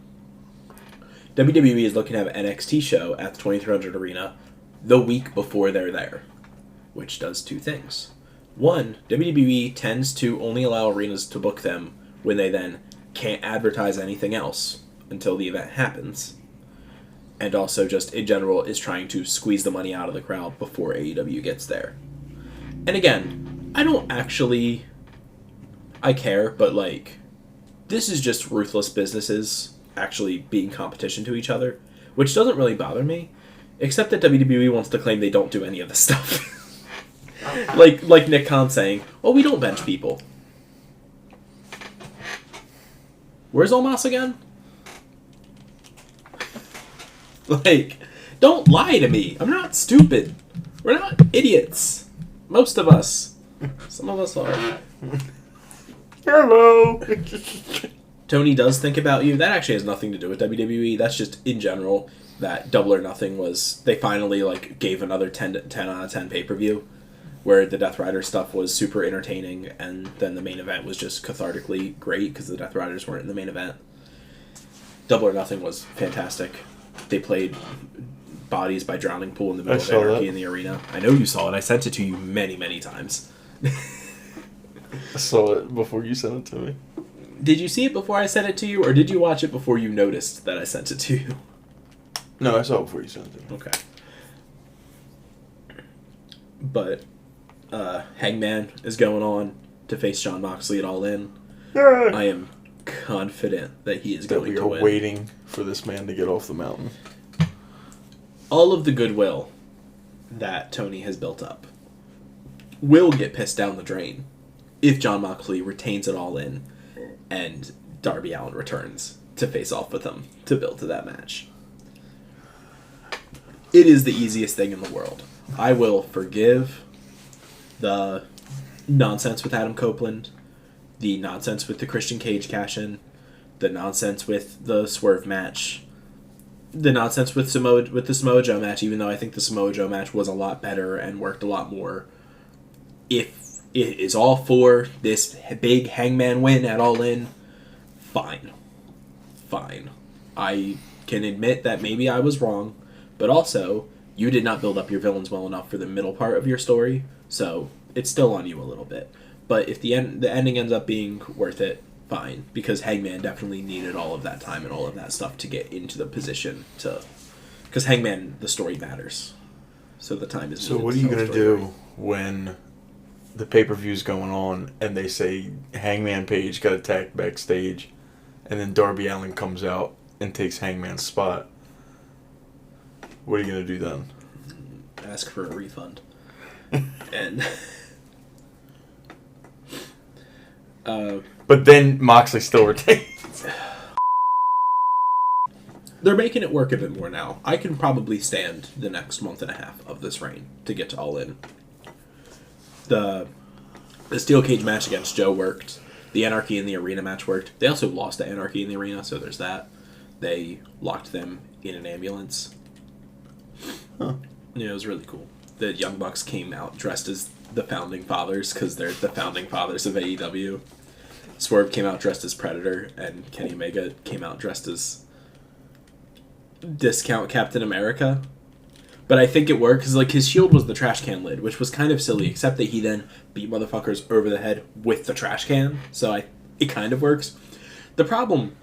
B: WWE is looking to have an NXT show at the 2300 Arena the week before they're there, which does two things. One, WWE tends to only allow arenas to book them when they then can't advertise anything else until the event happens. And also, just in general, is trying to squeeze the money out of the crowd before AEW gets there. And again, I care, but like, this is just ruthless businesses actually being competition to each other, which doesn't really bother me, except that WWE wants to claim they don't do any of this stuff. like Nick Khan saying, oh, we don't bench people. Where's Omos again? Like, don't lie to me. I'm not stupid. We're not idiots. Most of us. Some of us are.
A: Hello.
B: Tony does think about you. That actually has nothing to do with WWE. That's just in general that Double or Nothing was, they finally like gave another 10 out of 10 pay-per-view where the Death Rider stuff was super entertaining, and then the main event was just cathartically great because the Death Riders weren't in the main event. Double or Nothing was fantastic. They played Bodies by Drowning Pool in the middle of Anarchy in the arena. I know you saw it. I sent it to you many, many times.
A: I saw it before you sent it to me.
B: Did you see it before I sent it to you, or did you watch it before you noticed that I sent it to you?
A: No, I saw it before you sent it to me.
B: Okay. But Hangman is going on to face Jon Moxley at All In.
A: Yeah.
B: I am confident that he is going to
A: We
B: win.
A: are waiting for this man to get off the mountain.
B: All of the goodwill that Tony has built up will get pissed down the drain if Jon Moxley retains it All In and Darby Allin returns to face off with him to build to that match. It is the easiest thing in the world. I will forgive the nonsense with Adam Copeland, the nonsense with the Christian Cage cash-in, the nonsense with the Swerve match, the nonsense with the Samoa Joe match, even though I think the Samoa Joe match was a lot better and worked a lot more. If it is all for this big Hangman win at All In, fine. I can admit that maybe I was wrong, but also, you did not build up your villains well enough for the middle part of your story, so it's still on you a little bit. But if the ending ends up being worth it, fine, because Hangman definitely needed all of that time and all of that stuff to get into the position to... Because Hangman, the story matters. So the time is needed.
A: So what are you going to do when the pay-per-view's going on and they say Hangman Page got attacked backstage and then Darby Allin comes out and takes Hangman's spot? What are you going to do then?
B: Ask for a refund. And...
A: but then Moxley still retains.
B: they're making it work a bit more now. I can probably stand the next month and a half of this reign to get to All In. The steel cage match against Joe worked. The Anarchy in the Arena match worked. They also lost to Anarchy in the Arena, so there's that. They locked them in an ambulance.
C: Huh.
B: Yeah, it was really cool. The Young Bucks came out dressed as the Founding Fathers, because they're the Founding Fathers of AEW. Swerve came out dressed as Predator, and Kenny Omega came out dressed as Discount Captain America. But I think it worked, because like, his shield was the trash can lid, which was kind of silly, except that he then beat motherfuckers over the head with the trash can, so it kind of works. The problem,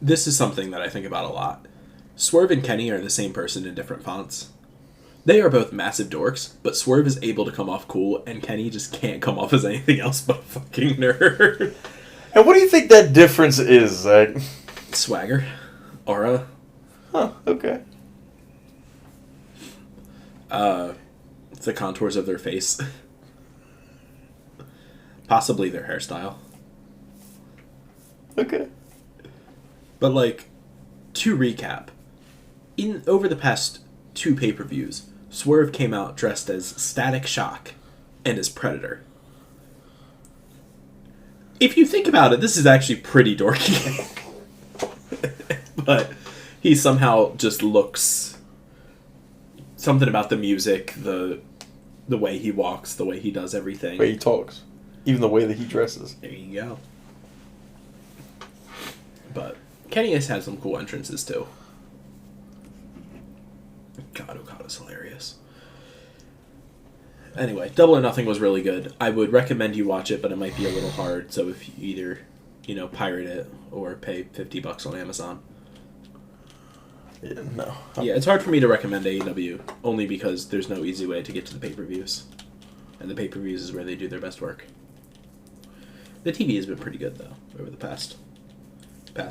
B: this is something that I think about a lot. Swerve and Kenny are the same person in different fonts. They are both massive dorks, but Swerve is able to come off cool, and Kenny just can't come off as anything else but a fucking nerd.
C: And what do you think that difference is, Zach?
B: Swagger. Aura.
C: Huh, okay.
B: The contours of their face. Possibly their hairstyle.
C: Okay.
B: But like, to recap, over the past 2 pay-per-views, Swerve came out dressed as Static Shock and as Predator. If you think about it, this is actually pretty dorky. But he somehow just looks... Something about the music, the way he walks, the way he does everything.
C: The way he talks. Even the way that he dresses.
B: There you go. But Kenny has had some cool entrances, too. God, Okada's hilarious. Anyway, Double or Nothing was really good. I would recommend you watch it, but it might be a little hard, so if you either, pirate it or pay $50 on Amazon.
C: Yeah, no.
B: Yeah, it's hard for me to recommend AEW, only because there's no easy way to get to the pay-per-views. And the pay-per-views is where they do their best work. The TV has been pretty good, though, over the past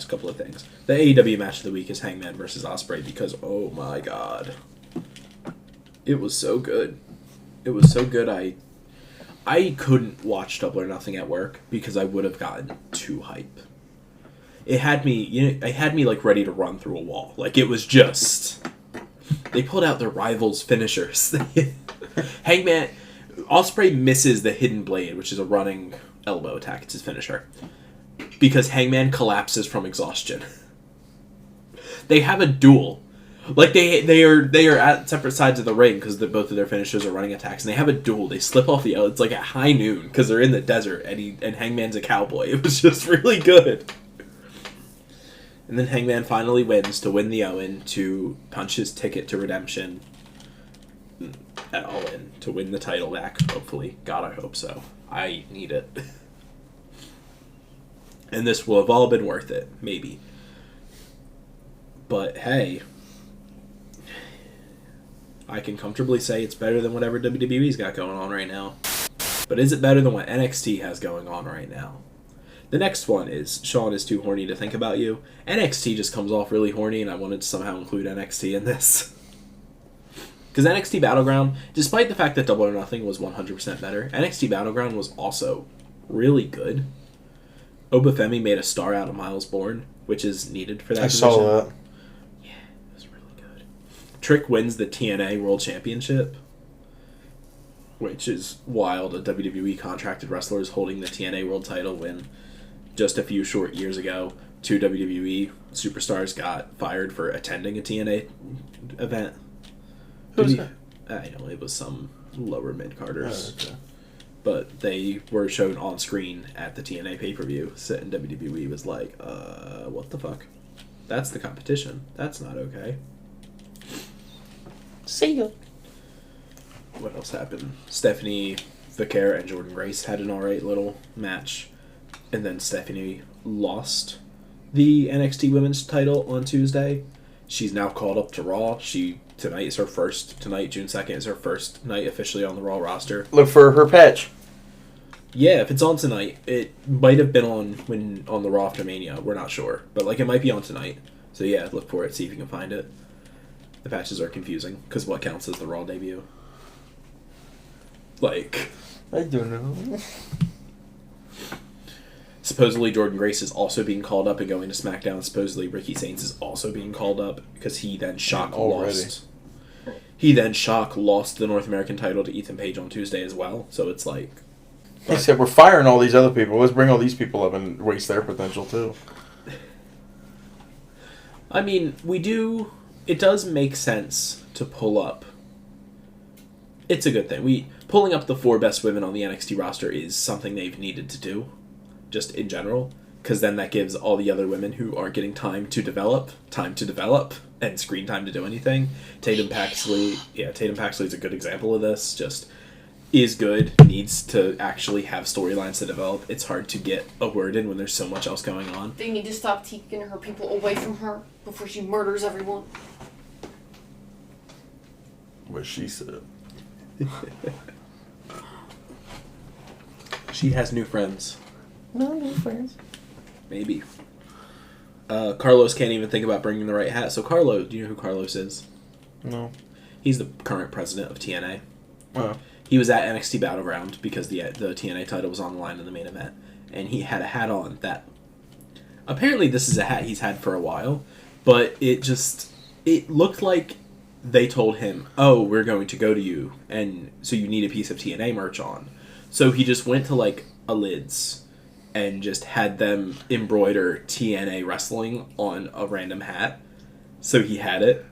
B: couple of things. The AEW match of the week is Hangman versus Ospreay, because, oh my god. It was so good. It was so good, I couldn't watch Double or Nothing at work, because I would have gotten too hype. It had me like ready to run through a wall. Like, it was just... They pulled out their rivals' finishers. Hangman... Ospreay misses the Hidden Blade, which is a running elbow attack. It's his finisher. Because Hangman collapses from exhaustion. They have a duel. Like, they are at separate sides of the ring, because both of their finishers are running attacks, and they have a duel. They slip off the... It's like at high noon, because they're in the desert, and Hangman's a cowboy. It was just really good. And then Hangman finally wins to win the Owen, to punch his ticket to redemption at All In, to win the title back, hopefully. God, I hope so. I need it. And this will have all been worth it, maybe. But hey, I can comfortably say it's better than whatever WWE's got going on right now. But is it better than what NXT has going on right now? The next one is Sean is too horny to think about you. NXT just comes off really horny, and I wanted to somehow include NXT in this. Because NXT Battleground, despite the fact that Double or Nothing was 100% better, NXT Battleground was also really good. Obafemi made a star out of Miles Bourne, which is needed for that position.
C: I saw that.
B: Yeah, it was really good. Trick wins the TNA World Championship, which is wild. A WWE contracted wrestler is holding the TNA World title when just a few short years ago, 2 WWE superstars got fired for attending a TNA event.
C: Who's that?
B: I know, it was some lower mid-carders.
C: Oh, okay.
B: But they were shown on screen at the TNA pay-per-view, and WWE was like, what the fuck? That's the competition. That's not okay.
C: See ya.
B: What else happened? Stephanie Vicaire and Jordan Grace had an alright little match. And then Stephanie lost the NXT Women's title on Tuesday. She's now called up to Raw. Tonight, June 2nd, is her first night officially on the Raw roster.
C: Look for her patch.
B: Yeah, if it's on tonight, it might have been on the Raw after Mania. We're not sure. But it might be on tonight. So yeah, look for it, see if you can find it. The patches are confusing, because what counts as the Raw debut?
C: I don't know.
B: supposedly Jordan Grace is also being called up and going to SmackDown. Supposedly Ricky Saints is also being called up because he then lost. He then lost the North American title to Ethan Page on Tuesday as well. So it's like...
C: He said, we're firing all these other people. Let's bring all these people up and waste their potential, too.
B: I mean, it does make sense to pull up. It's a good thing. Pulling up the 4 best women on the NXT roster is something they've needed to do, just in general, because then that gives all the other women who aren't getting time to develop, and screen time to do anything. Tatum Paxley is a good example of this. Just is good, needs to actually have storylines to develop. It's hard to get a word in when there's so much else going on.
D: They need to stop taking her people away from her before she murders everyone.
C: What she said.
B: She has new friends.
C: No new friends.
B: Maybe. Carlos can't even think about bringing the right hat. So Carlos, do you know who Carlos is?
C: No.
B: He's the current president of TNA.
C: Oh.
B: He was at NXT Battleground because the TNA title was on the line in the main event. And he had a hat on that... Apparently this is a hat he's had for a while. But it looked like they told him, oh, we're going to go to you. And so you need a piece of TNA merch on. So he just went to like a Lids and just had them embroider TNA wrestling on a random hat. So he had it.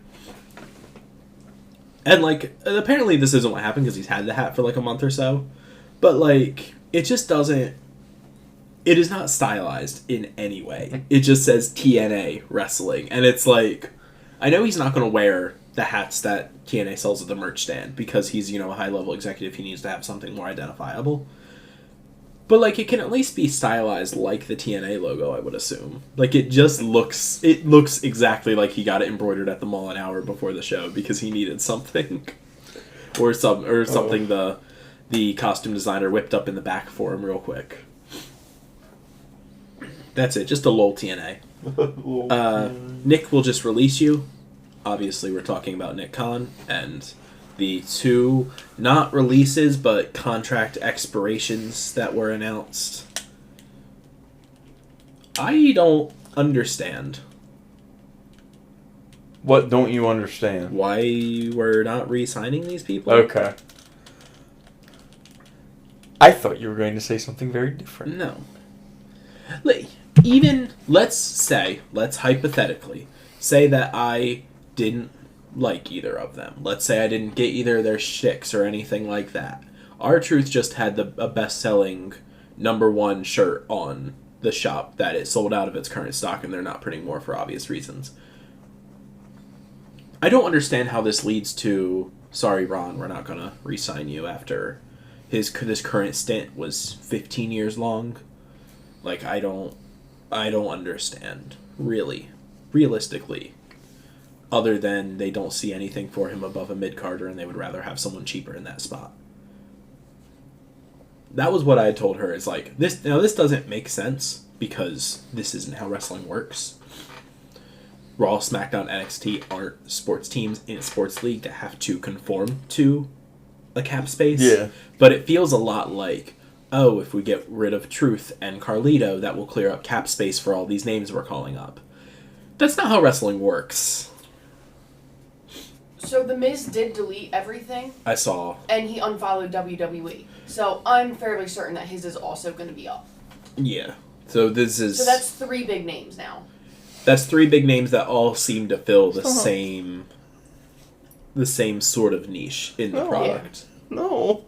B: And, like, apparently this isn't what happened because he's had the hat for, like, a month or so. But, like, it just doesn't... It is not stylized in any way. It just says TNA wrestling. And it's like... I know he's not going to wear the hats that TNA sells at the merch stand because he's, you know, a high-level executive. He needs to have something more identifiable. But, like, it can at least be stylized like the TNA logo, I would assume. Like, it just looks... It looks exactly like he got it embroidered at the mall an hour before the show because he needed something. or something the costume designer whipped up in the back for him real quick. That's it. Just a lol TNA. Nick will just release you. Obviously, we're talking about Nick Khan and... the 2, not releases, but contract expirations that were announced. I don't understand.
C: What don't you understand?
B: Why we're not re-signing these people?
C: Okay. I thought you were going to say something very different.
B: No. Let's hypothetically say that I didn't like either of them. Let's say I didn't get either of their shticks or anything like that. R-Truth just had a best-selling #1 shirt on the shop that it sold out of its current stock and they're not printing more for obvious reasons. I don't understand how this leads to, sorry Ron, we're not going to re-sign you after this current stint was 15 years long. Like, I don't understand, really, realistically. Other than they don't see anything for him above a mid-carder and they would rather have someone cheaper in that spot. That was what I had told her. It's like, this doesn't make sense because this isn't how wrestling works. Raw, SmackDown, NXT aren't sports teams in a sports league that have to conform to a cap space.
C: Yeah.
B: But it feels a lot like, oh, if we get rid of Truth and Carlito, that will clear up cap space for all these names we're calling up. That's not how wrestling works.
D: So The Miz did delete everything.
B: I saw.
D: And he unfollowed WWE. So I'm fairly certain that his is also going to be up.
B: Yeah. So
D: that's 3 big names now.
B: That's 3 big names that all seem to fill the same sort of niche in the product.
C: Yeah. No.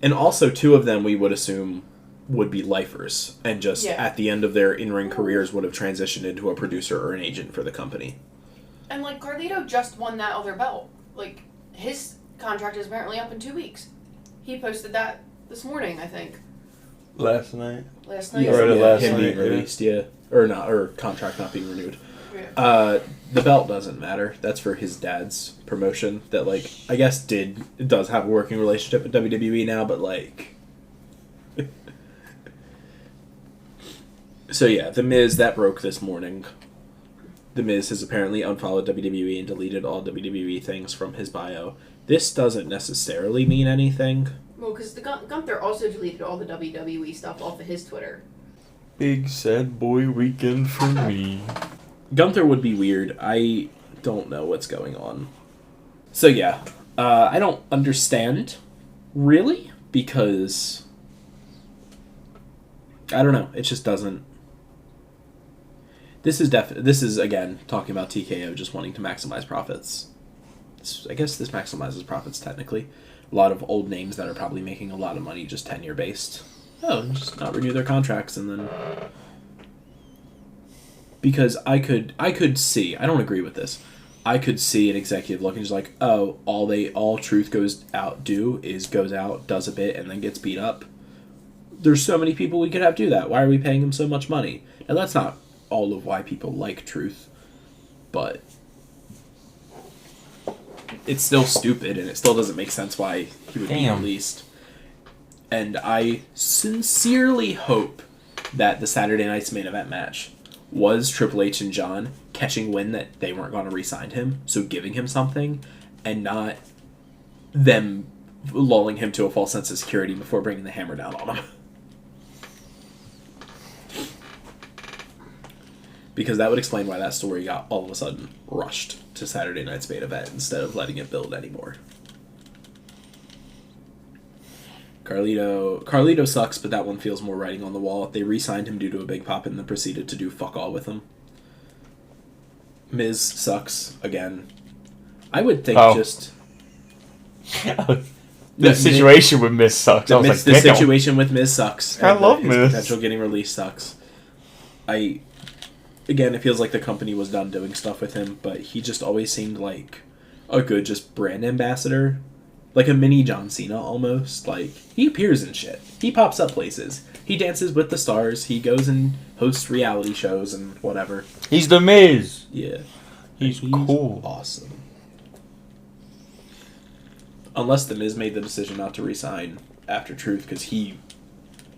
B: And also 2 of them we would assume would be lifers and just at the end of their in-ring careers would have transitioned into a producer or an agent for the company.
D: And, like, Carlito just won that other belt. Like, his contract is apparently up in 2 weeks. He posted that this morning, I think.
C: Last night?
D: Last night.
B: Him being released, or contract not being renewed.
D: Yeah.
B: The belt doesn't matter. That's for his dad's promotion that, like, I guess does have a working relationship with WWE now, but, like... So, yeah, The Miz, that broke this morning. The Miz has apparently unfollowed WWE and deleted all WWE things from his bio. This doesn't necessarily mean anything.
D: Well, because Gunther also deleted all the WWE stuff off of his Twitter.
C: Big sad boy weekend for me.
B: Gunther would be weird. I don't know what's going on. So yeah, I don't understand, really, because I don't know. It just doesn't. This is again talking about TKO just wanting to maximize profits. I guess this maximizes profits technically. A lot of old names that are probably making a lot of money just tenure based. Oh, just not renew their contracts and then. Because I could see, I don't agree with this. I could see an executive looking just like, oh, all Truth goes out, does a bit, and then gets beat up. There's so many people we could have do that. Why are we paying them so much money? Now that's not all of why people like Truth, but it's still stupid, and it still doesn't make sense why he would be released. And I sincerely hope that the Saturday night's main event match was Triple H and John catching wind that they weren't going to re-sign him, so giving him something, and not them lulling him to a false sense of security before bringing the hammer down on him. Because that would explain why that story got all of a sudden rushed to Saturday night's main event instead of letting it build anymore. Carlito sucks, but that one feels more writing on the wall. They re-signed him due to a big pop and then proceeded to do fuck all with him. Miz sucks, again. I would think just...
C: The situation with Miz sucks.
B: The situation with Miz sucks.
C: I love Miz.
B: Potential getting released sucks. Again, it feels like the company was done doing stuff with him, but he just always seemed like a good just brand ambassador. Like a mini John Cena, almost. Like, he appears in shit. He pops up places. He dances with the stars. He goes and hosts reality shows and whatever.
C: He's the Miz.
B: Yeah.
C: He's cool.
B: Awesome. Unless the Miz made the decision not to resign after Truth, because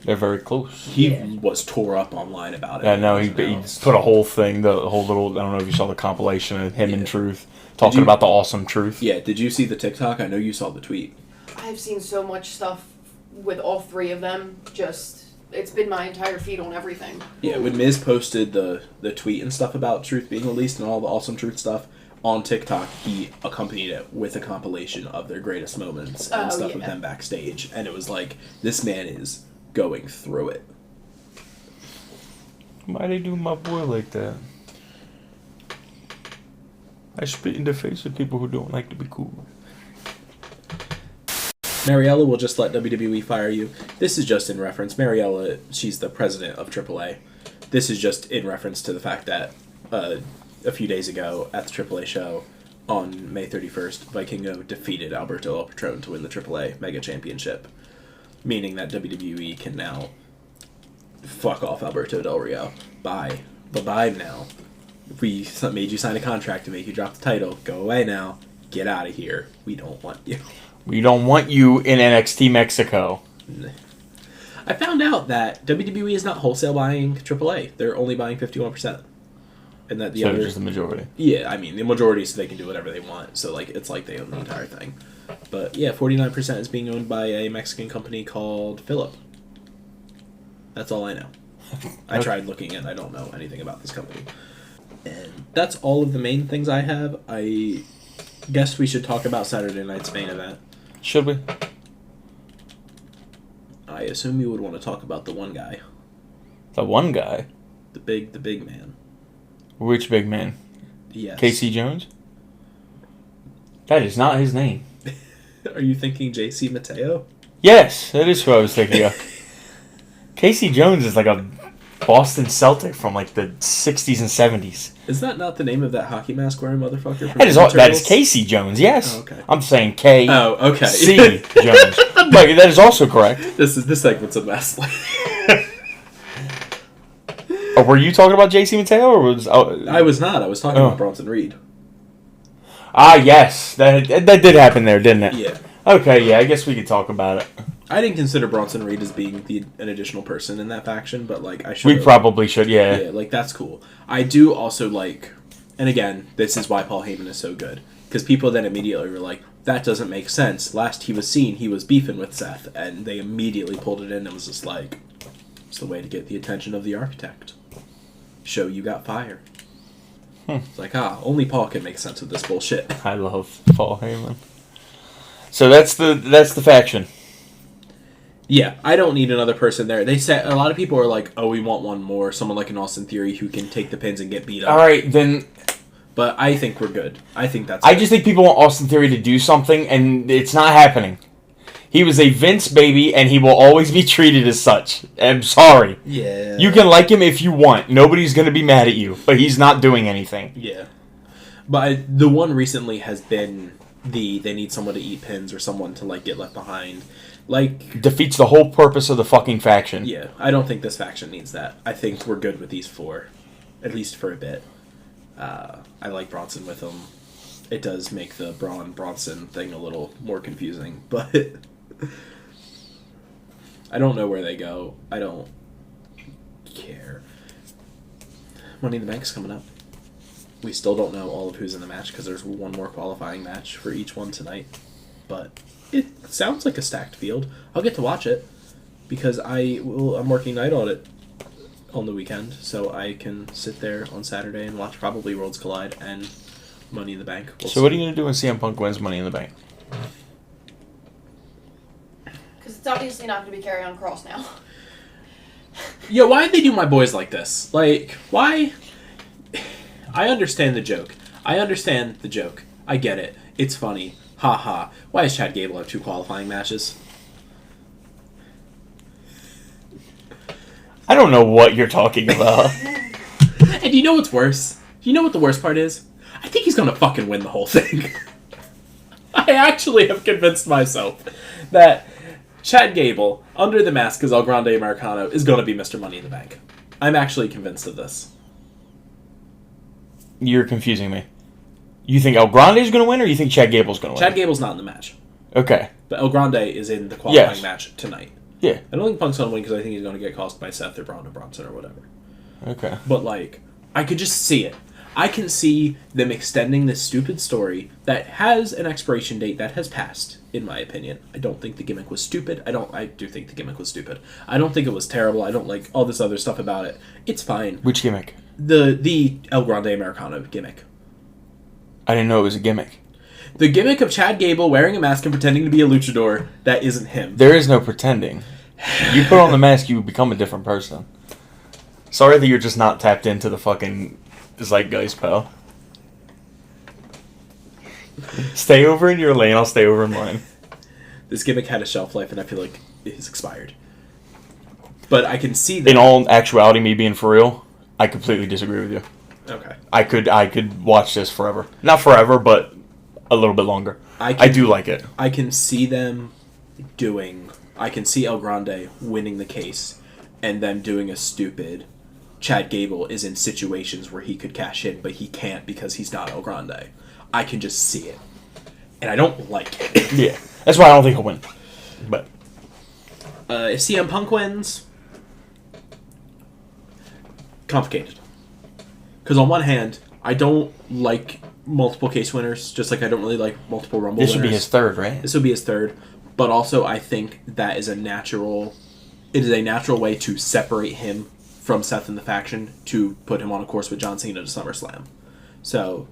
C: they're very close.
B: He was tore up online about it.
C: Yeah, no, he put a whole thing, the whole little, I don't know if you saw the compilation of him and Truth talking about the awesome Truth.
B: Yeah, did you see the TikTok? I know you saw the tweet.
D: I've seen so much stuff with all three of them. Just, it's been my entire feed on everything.
B: Yeah, when Miz posted the tweet and stuff about Truth being released and all the awesome Truth stuff on TikTok, he accompanied it with a compilation of their greatest moments and stuff with them backstage. And it was like, this man is going through it.
C: Why they do my boy like that? I spit in the face of people who don't like to be cool.
B: Mariella will just let WWE fire you. This is just in reference. Mariella, she's the president of AAA. This is just in reference to the fact that a few days ago at the AAA show on May 31st, Vikingo defeated Alberto El Patron to win the AAA Mega Championship. Meaning that WWE can now fuck off Alberto Del Rio. Bye. Bye-bye now. We made you sign a contract to make you drop the title. Go away now. Get out of here. We don't want you.
C: We don't want you in NXT Mexico.
B: I found out that WWE is not wholesale buying AAA. They're only buying 51%. And that the other...
C: just the majority.
B: Yeah, I mean, the majority so they can do whatever they want. So, like, it's like they own the entire thing. But, yeah, 49% is being owned by a Mexican company called Philip. That's all I know. I tried looking and I don't know anything about this company. And that's all of the main things I have. I guess we should talk about Saturday night's main event.
C: Should we?
B: I assume you would want to talk about the one guy.
C: The one guy?
B: The big man.
C: Which big man?
B: Yes.
C: Casey Jones? That is not his name.
B: Are you thinking J.C. Mateo?
C: Yes, that is who I was thinking of. Casey Jones is like a Boston Celtic from like the 60s and 70s.
B: Is that not the name of that hockey mask wearing motherfucker?
C: That is Casey Jones, yes.
B: Oh, okay.
C: I'm saying K.
B: Oh, okay.
C: C. Jones. But that is also correct.
B: This segment's a mess.
C: Or were you talking about J.C. Mateo, or was
B: I was not. I was talking about Bronson Reed.
C: Ah, yes, that did happen there, didn't it?
B: Yeah.
C: Okay, yeah, I guess we could talk about it.
B: I didn't consider Bronson Reed as being an additional person in that faction, but like I should.
C: We probably should, yeah.
B: Yeah, like that's cool. I do also like, and again, this is why Paul Heyman is so good, because people then immediately were like, that doesn't make sense. Last he was seen, he was beefing with Seth, and they immediately pulled it in and was just like, It's the way to get the attention of the architect. Show you got fire. It's like, only Paul can make sense of this bullshit.
C: I love Paul Heyman. So that's the faction.
B: Yeah, I don't need another person there. They said a lot of people are like, "Oh, we want one more, someone like an Austin Theory who can take the pins and get beat up."
C: All right, then.
B: But I think we're good. I think that's.
C: I just think people want Austin Theory to do something, and it's not happening. He was a Vince baby, and he will always be treated as such. I'm sorry.
B: Yeah.
C: You can like him if you want. Nobody's going to be mad at you, but he's not doing anything.
B: Yeah. But the one recently has been they need someone to eat pins or someone to like get left behind. Like,
C: defeats the whole purpose of the fucking faction.
B: yeah, I don't think this faction needs that. I think we're good with these four, at least for a bit. I like Bronson with them. It does make the Braun-Bronson thing a little more confusing, but I don't know where they go. I don't care. Money in the Bank's coming up. We still don't know all of who's in the match because there's one more qualifying match for each one tonight. But it sounds like a stacked field. I'll get to watch it because I'm working night audit on the weekend, so I can sit there on Saturday and watch probably Worlds Collide and Money in the Bank.
C: So what are you going to do when CM Punk wins Money in the Bank?
D: Because it's obviously not going to be Karrion on Cross now.
B: Yeah, why did they do my boys like this? Like, why? I understand the joke. I get it. It's funny. Ha ha. Why does Chad Gable have 2 qualifying matches?
C: I don't know what you're talking about.
B: And you know what's worse? You know what the worst part is? I think he's gonna fucking win the whole thing. I actually have convinced myself that Chad Gable, under the mask as El Grande Americano, is gonna be Mr. Money in the Bank. I'm actually convinced of this.
C: You're confusing me. You think El Grande is going to win, or you think Chad Gable's going to win?
B: Chad Gable's not in the match.
C: Okay.
B: But El Grande is in the qualifying match tonight.
C: Yeah.
B: I don't think Punk's going to win because I think he's going to get cost by Seth or Braun or Bronson or whatever.
C: Okay.
B: But, like, I could just see it. I can see them extending this stupid story that has an expiration date that has passed, in my opinion. I don't think the gimmick was stupid. I do think the gimmick was stupid. I don't think it was terrible. I don't like all this other stuff about it. It's fine.
C: Which gimmick?
B: The El Grande Americano gimmick.
C: I didn't know it was a gimmick.
B: The gimmick of Chad Gable wearing a mask and pretending to be a luchador, that isn't him.
C: There is no pretending. You put on the mask, you become a different person. Sorry that you're just not tapped into the fucking zeitgeist, pal. Stay over in your lane, I'll stay over in mine.
B: This gimmick had a shelf life, and I feel like it has expired. But I can see that.
C: In all actuality, me being for real, I completely disagree with you.
B: Okay.
C: I could watch this forever. Not forever, but a little bit longer. I do like it.
B: I can see them I can see El Grande winning the case and them doing a stupid Chad Gable is in situations where he could cash in, but he can't because he's not El Grande. I can just see it. And I don't like it.
C: Yeah. That's why I don't think he'll win. But
B: if CM Punk wins, complicated. Because on one hand, I don't like multiple case winners, just like I don't really like multiple Rumble winners.
C: this would be his third, right?
B: This would be his third. But also, I think that is a natural way to separate him from Seth in the faction, to put him on a course with John Cena to SummerSlam. So,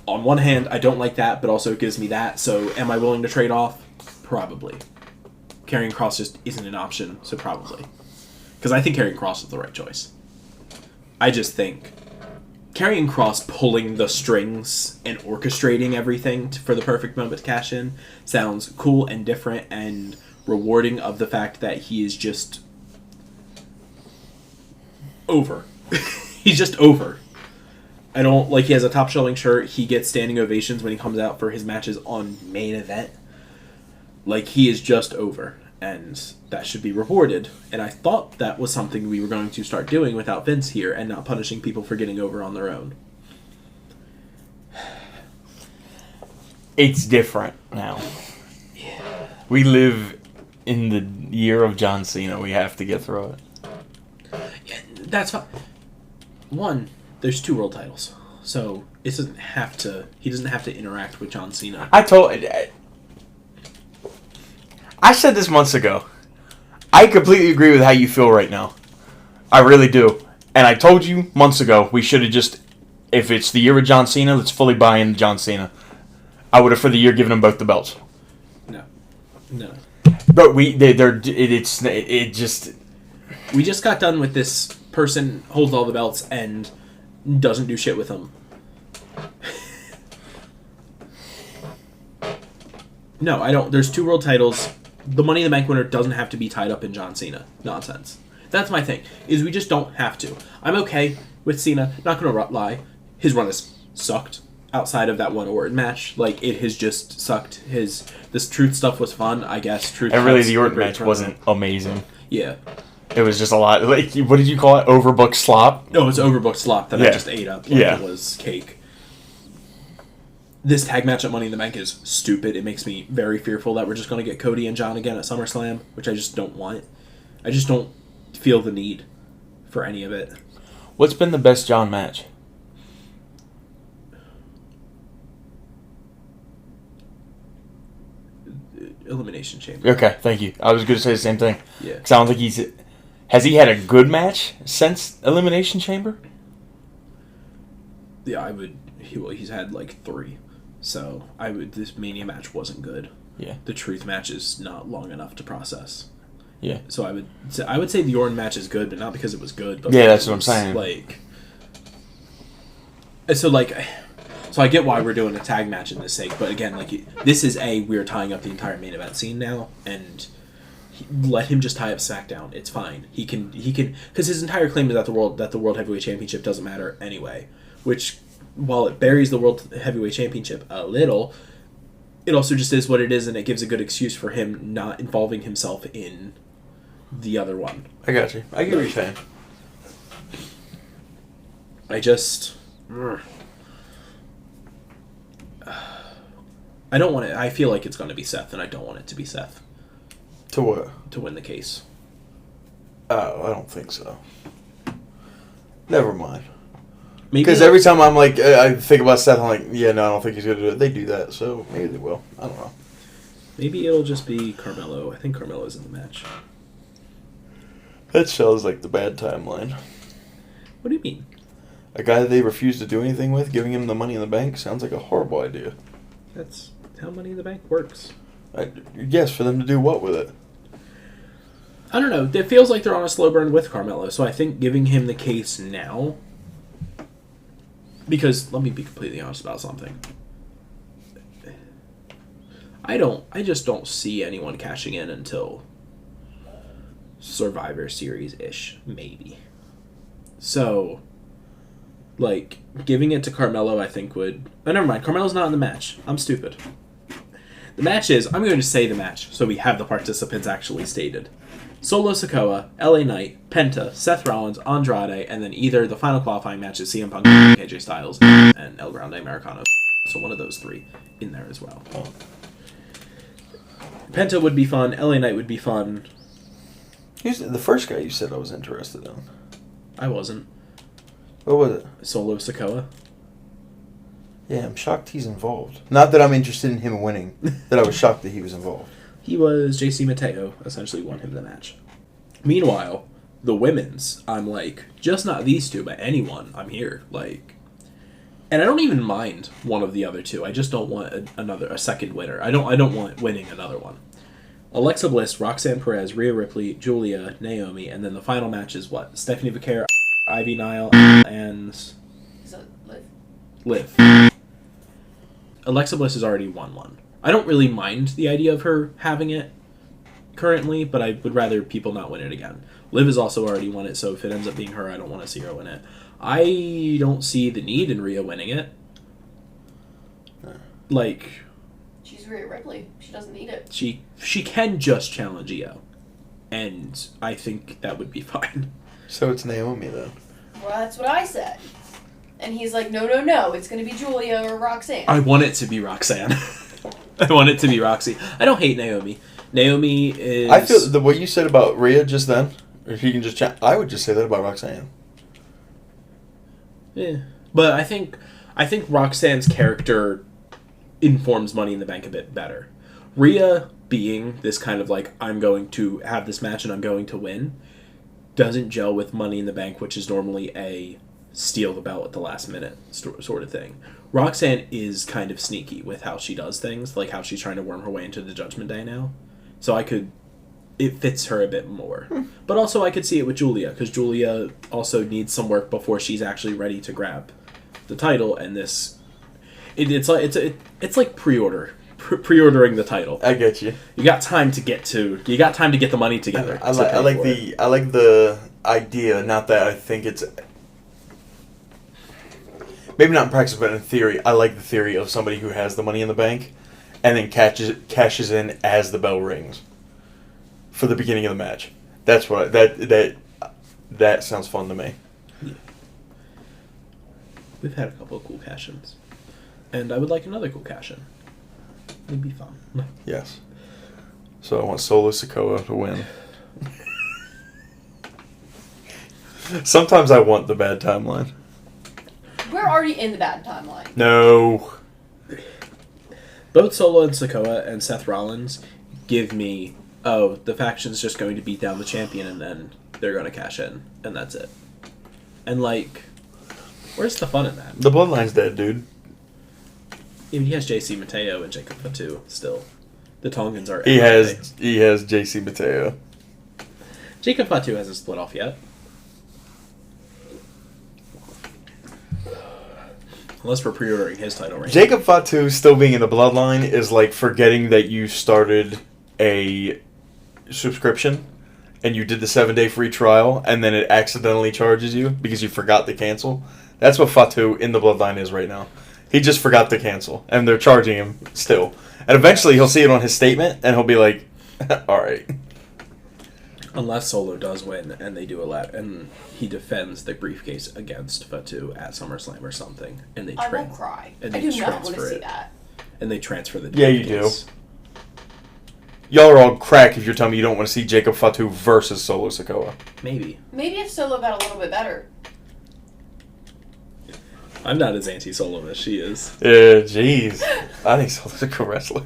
B: on one hand, I don't like that, but also it gives me that. So, am I willing to trade off? Probably. Karrion Kross just isn't an option, so probably. Because I think Karrion Kross is the right choice. I just think Karrion Kross pulling the strings and orchestrating everything for the perfect moment to cash in sounds cool and different and rewarding of the fact that he is just over. He's just over. I don't like he has a top shelving shirt. He gets standing ovations when he comes out for his matches on main event. Like, he is just over, and that should be rewarded. And I thought that was something we were going to start doing without Vince here and not punishing people for getting over on their own.
C: It's different now.
B: Yeah.
C: We live in the year of John Cena. We have to get through it.
B: Yeah, that's fine. One, there's 2 world titles, so he doesn't have to interact with John Cena.
C: I said this months ago. I completely agree with how you feel right now. I really do. And I told you months ago we should have just, if it's the year of John Cena, let's fully buy into John Cena. I would have for the year given them both the belts.
B: No.
C: But it just.
B: We just got done with this person holds all the belts and doesn't do shit with them. No, I don't. There's 2 world titles. The Money in the Bank winner doesn't have to be tied up in John Cena. Nonsense. That's my thing, is we just don't have to. I'm okay with Cena. Not going to lie. His run has sucked outside of that one Orton match. Like, it has just sucked. This Truth stuff was fun, I guess. Truth.
C: And really, the Orton match wasn't amazing.
B: Yeah.
C: It was just a lot. Like, what did you call it? Overbooked slop?
B: No, it's overbooked slop that I just ate up like
C: Yeah.
B: it was cake. This tag match at Money in the Bank is stupid. It makes me very fearful that we're just going to get Cody and John again at SummerSlam, which I just don't want. I just don't feel the need for any of it.
C: What's been the best John match?
B: Elimination Chamber.
C: Okay, thank you. I was going to say the same thing.
B: Yeah.
C: Sounds like has he had a good match since Elimination Chamber?
B: Yeah, I would. He's had like 3. So this Mania match wasn't good.
C: Yeah.
B: The Truth match is not long enough to process.
C: Yeah.
B: So I would say the Orton match is good, but not because it was good. But
C: Yeah, that's
B: because
C: what I'm
B: it was,
C: saying.
B: So I get why we're doing a tag match in this sake, but again, this is we're tying up the entire main event scene now, and let him just tie up SmackDown. It's fine. He can because his entire claim is that the World Heavyweight Championship doesn't matter anyway. Which, while it buries the World Heavyweight Championship a little, it also just is what it is, and it gives a good excuse for him not involving himself in the other one.
C: I got you. I get what you're saying.
B: I don't want it. I feel like it's going to be Seth, and I don't want it to be Seth.
A: To what?
B: To win the case.
A: Oh, I don't think so. Never mind.
B: Because
A: Because every time I'm like, I think about Seth, I'm like, yeah, no, I don't think he's going to do it. They do that, so maybe they will. I don't know.
B: maybe it'll just be Carmelo. I think Carmelo's in the match.
A: That sounds like the bad timeline.
B: What do you mean?
A: A guy that they refuse to do anything with, giving him the Money in the Bank, sounds like a horrible idea.
B: That's how Money in the Bank works.
A: Yes, for them to do what with it?
B: I don't know. It feels like they're on a slow burn with Carmelo, so I think giving him the case now... Because, let me be completely honest about something. I just don't see anyone cashing in until Survivor Series-ish, maybe. So, giving it to Carmelo, I think would... Oh, never mind. Carmelo's not in the match. I'm stupid. The match is... I'm going to say the match, so we have the participants actually stated. Solo Sikoa, LA Knight, Penta, Seth Rollins, Andrade, and then either the final qualifying match is CM Punk, AJ Styles, and El Grande Americano. So one of those 3 in there as well. Penta would be fun. LA Knight would be fun.
A: He's the first guy you said I was interested in.
B: I wasn't.
A: What was it?
B: Solo Sikoa.
A: Yeah, I'm shocked he's involved. Not that I'm interested in him winning, that I was shocked that he was involved.
B: He was JC Mateo, essentially won him the match. Meanwhile, the women's, I'm just not these 2, but anyone, I'm here. And I don't even mind one of the other 2. I just don't want a second winner. I don't want winning another one. Alexa Bliss, Roxanne Perez, Rhea Ripley, Julia, Naomi, and then the final match is what? Stephanie Vaquer, Ivy Nile, and...
D: Is that
B: Liv. Alexa Bliss has already won one. I don't really mind the idea of her having it currently, but I would rather people not win it again. Liv has also already won it, so if it ends up being her, I don't want to see her win it. I don't see the need in Rhea winning it.
D: She's Rhea Ripley. She doesn't need it.
B: She can just challenge Io, and I think that would be fine.
A: So it's Naomi then.
D: Well, that's what I said. And he's like, no, it's going to be Julia or Roxanne.
B: I want it to be Roxanne. I want it to be Roxy. I don't hate Naomi. Naomi is...
A: I feel what you said about Rhea just then, if you can just I would just say that about Roxanne.
B: Yeah. But I think Roxanne's character informs Money in the Bank a bit better. Rhea being this kind of I'm going to have this match and I'm going to win doesn't gel with Money in the Bank, which is normally a steal the belt at the last minute sort of thing. Roxanne is kind of sneaky with how she does things, like how she's trying to worm her way into the Judgment Day now. So it fits her a bit more. But also I could see it with Julia, because Julia also needs some work before she's actually ready to grab the title, and this... It's like pre-ordering the title.
A: I get you.
B: You got time to get the money together.
A: I like the idea, not that I think it's maybe not in practice, but in theory. I like the theory of somebody who has the Money in the Bank and then cashes in as the bell rings for the beginning of the match. That's what that sounds fun to me.
B: Yeah. We've had a couple of cool cash-ins, and I would like another cool cash-in. It'd be fun.
A: Yes. So I want Solo Sikoa to win. Sometimes I want the bad timeline.
D: We're already in the bad timeline.
A: No.
B: Both Solo and Sikoa and Seth Rollins give me, the faction's just going to beat down the champion and then they're going to cash in, and that's it. And, where's the fun in that?
A: The Bloodline's dead, dude.
B: I mean, he has JC Mateo and Jacob Fatu still. The Tongans are...
A: He has JC Mateo.
B: Jacob Fatu hasn't split off yet. Unless we're pre-ordering his title reign.
A: Jacob Fatu still being in the Bloodline is like forgetting that you started a subscription and you did the 7-day free trial and then it accidentally charges you because you forgot to cancel. That's what Fatu in the Bloodline is right now. He just forgot to cancel and they're charging him still. And eventually he'll see it on his statement and he'll be like, alright.
B: Unless Solo does win and they do a lap and he defends the briefcase against Fatu at SummerSlam or something, and they
D: I will cry.
B: And
D: I
B: they
D: do not want to
B: transfer
D: see
B: it.
D: that.
B: And they transfer the
A: Yeah, you
B: briefcase.
A: do. Y'all are all crack if you're telling me you don't want to see Jacob Fatu versus Solo Sikoa.
B: Maybe.
D: Maybe if Solo got a little bit better.
B: I'm not as anti-Solo as she is.
A: Yeah, jeez. I think Solo's a good wrestler.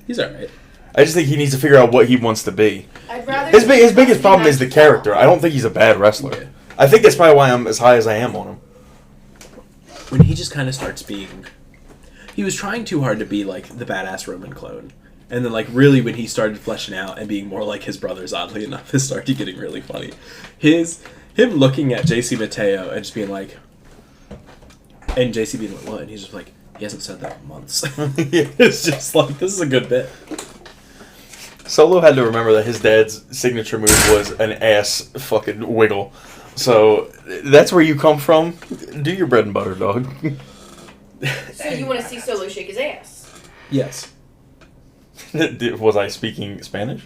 B: He's alright.
A: I just think he needs to figure out what he wants to be.
D: I'd rather
A: His biggest problem is the character. I don't think he's a bad wrestler.
B: Yeah.
A: I think that's probably why I'm as high as I am on him.
B: When he just kind of starts being... He was trying too hard to be like the badass Roman clone. And then really when he started fleshing out and being more like his brothers, oddly enough, it started getting really funny. Him looking at JC Mateo and just being like... And JC being like, what? And he's just like, he hasn't said that in months.
A: Yeah.
B: It's just like, this is a good bit.
A: Solo had to remember that his dad's signature move was an ass fucking wiggle. So that's where you come from. Do your bread and butter, dog.
D: So you want to see Solo shake his ass?
B: Yes.
A: Was I speaking Spanish?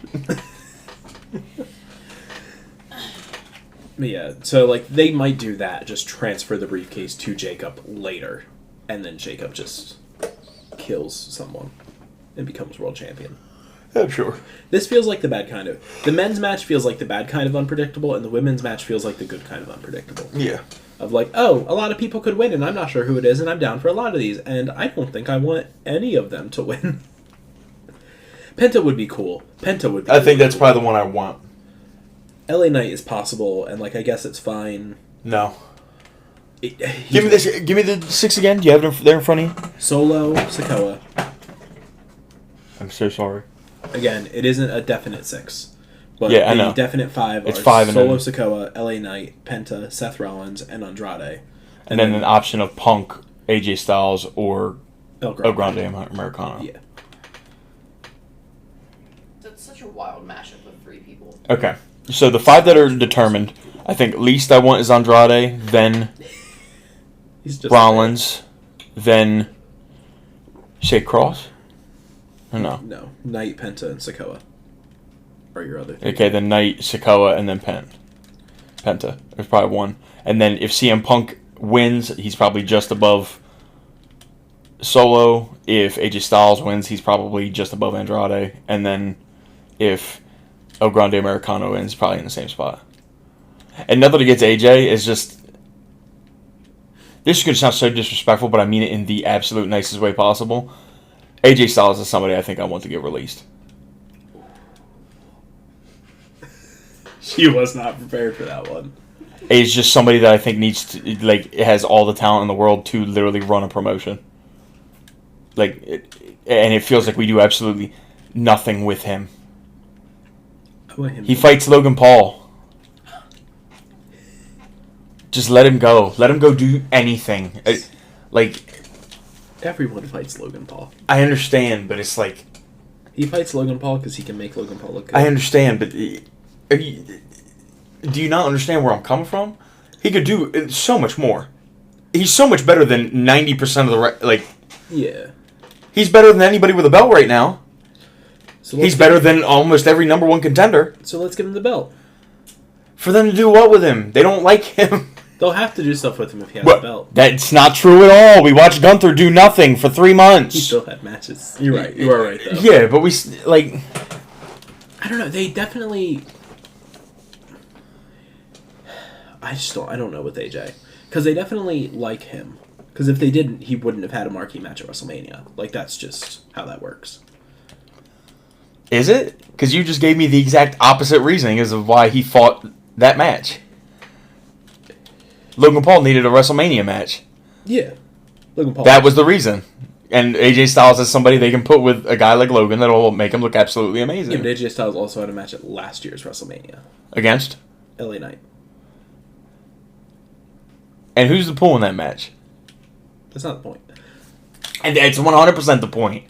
B: But yeah, so they might do that, just transfer the briefcase to Jacob later, and then Jacob just kills someone and becomes world champion.
A: Yeah, sure.
B: This feels like the bad kind of... The men's match feels like the bad kind of unpredictable, and the women's match feels like the good kind of unpredictable.
A: Yeah.
B: Of a lot of people could win, and I'm not sure who it is, and I'm down for a lot of these, and I don't think I want any of them to win. Penta would be cool.
A: I think that's probably the one I want.
B: LA Knight is possible, and I guess it's fine.
A: No. Give me this. Give me the 6 again. Do you have it there in front of you?
B: Solo, Sikoa.
A: I'm so sorry.
B: Again, it isn't a definite 6. But
A: Yeah, I know.
B: the definite 5
A: It's
B: are
A: 5 and
B: Solo,
A: then-
B: Sikoa, LA Knight, Penta, Seth Rollins, and Andrade.
A: And then an option of Punk, AJ Styles, or
B: El
A: El Grande Americano.
B: Yeah.
D: That's such a wild mashup of 3 people.
A: Okay. So the 5 that are determined, I think least I want is Andrade, then
B: He's just
A: Rollins, then say Cross? Or no?
B: No. Knight, Penta, and Sikoa are your other 3.
A: Okay, then Knight, Sikoa, and then Penta. There's probably 1. And then if CM Punk wins, he's probably just above Solo. If AJ Styles wins, he's probably just above Andrade. And then if El Grande Americano wins, probably in the same spot. And nothing against AJ, is just... This is going to sound so disrespectful, but I mean it in the absolute nicest way possible. AJ Styles is somebody I think I want to get released.
B: She was not prepared for that one.
C: Is just somebody that I think needs to, like, has all the talent in the world to literally run a promotion. Like, and it feels like we do absolutely nothing with him.
B: I want him
C: He fights Logan Paul. Just let him go. Let him go do anything. Like,
B: Everyone fights Logan Paul.
C: I understand, but it's like...
B: He fights Logan Paul because he can make Logan Paul look good.
C: I understand, but do you not understand where I'm coming from? He could do so much more. He's so much better than 90% of the... Like,
B: yeah.
C: he's better than anybody with a belt right now.
B: So
C: He's better than almost every number one contender.
B: So let's give him the belt.
C: For them to do what with him? They don't like him.
B: They'll have to do stuff with him if he has a belt.
C: That's not true at all. We watched Gunther do nothing for 3 months.
B: He still had matches. You're right. You are right, though.
C: Yeah, but we, like...
B: I don't know. They definitely... I don't know with AJ. Because they definitely like him. Because if they didn't, he wouldn't have had a marquee match at WrestleMania. Like, that's just how that works.
C: Is it? Because you just gave me the exact opposite reasoning as of why he fought that match. Logan Paul needed a WrestleMania match.
B: Yeah. Logan Paul.
C: That was the reason. And AJ Styles is somebody they can put with a guy like Logan that'll make him look absolutely amazing.
B: Yeah, but AJ Styles also had a match at last year's WrestleMania.
C: Against?
B: LA Knight.
C: And who's the pool in that match?
B: That's not the point.
C: And it's 100% the point.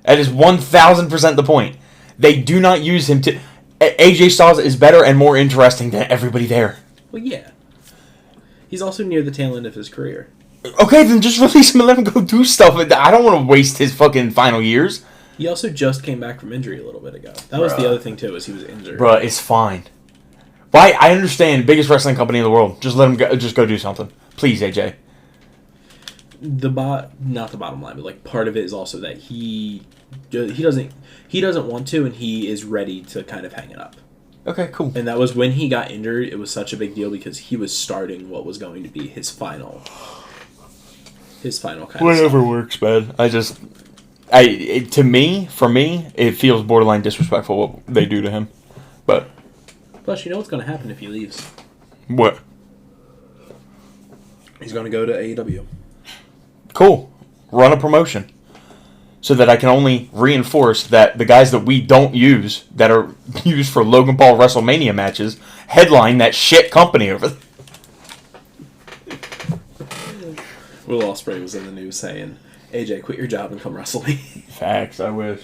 C: That is 1,000% the point. They do not use him to... AJ Styles is better and more interesting than everybody there.
B: Well, yeah. He's also near the tail end of his career.
C: Okay, then just release him and let him go do stuff. I don't want to waste his fucking final years.
B: He also just came back from injury a little bit ago. That was the other thing, too, is he was injured.
C: Bruh, it's fine. Why? I understand. Biggest wrestling company in the world. Just let him go, just go do something. Please, AJ.
B: Not the bottom line, but like part of it is also that he doesn't want to, and he is ready to kind of hang it up.
C: Okay, cool.
B: And that was when he got injured. It was such a big deal because he was starting what was going to be his final kind of
C: Whatever
B: stuff.
C: works, man. For me, it feels borderline disrespectful what they do to him. But
B: Plus, you know what's going to happen if he leaves?
C: what?
B: He's going to go to AEW.
C: Cool. Run a promotion. So that I can only reinforce that the guys that we don't use, that are used for Logan Paul WrestleMania matches, headline that shit company over there.
B: Will Ospreay was in the news saying, AJ, quit your job and come wrestle me.
C: Facts, I wish.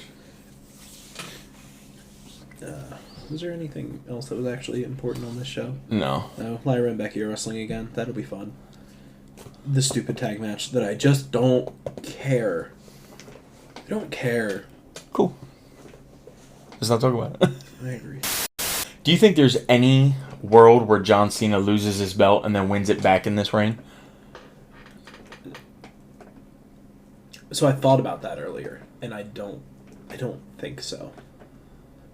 B: Was there anything else that was actually important on this show?
C: No.
B: No, Lyra and Becky are wrestling again. That'll be fun. The stupid tag match that I just don't care. I don't care.
C: Cool. Let's not talk about it.
B: I agree.
C: Do you think there's any world where John Cena loses his belt and then wins it back in this reign?
B: So I thought about that earlier, and I don't think so.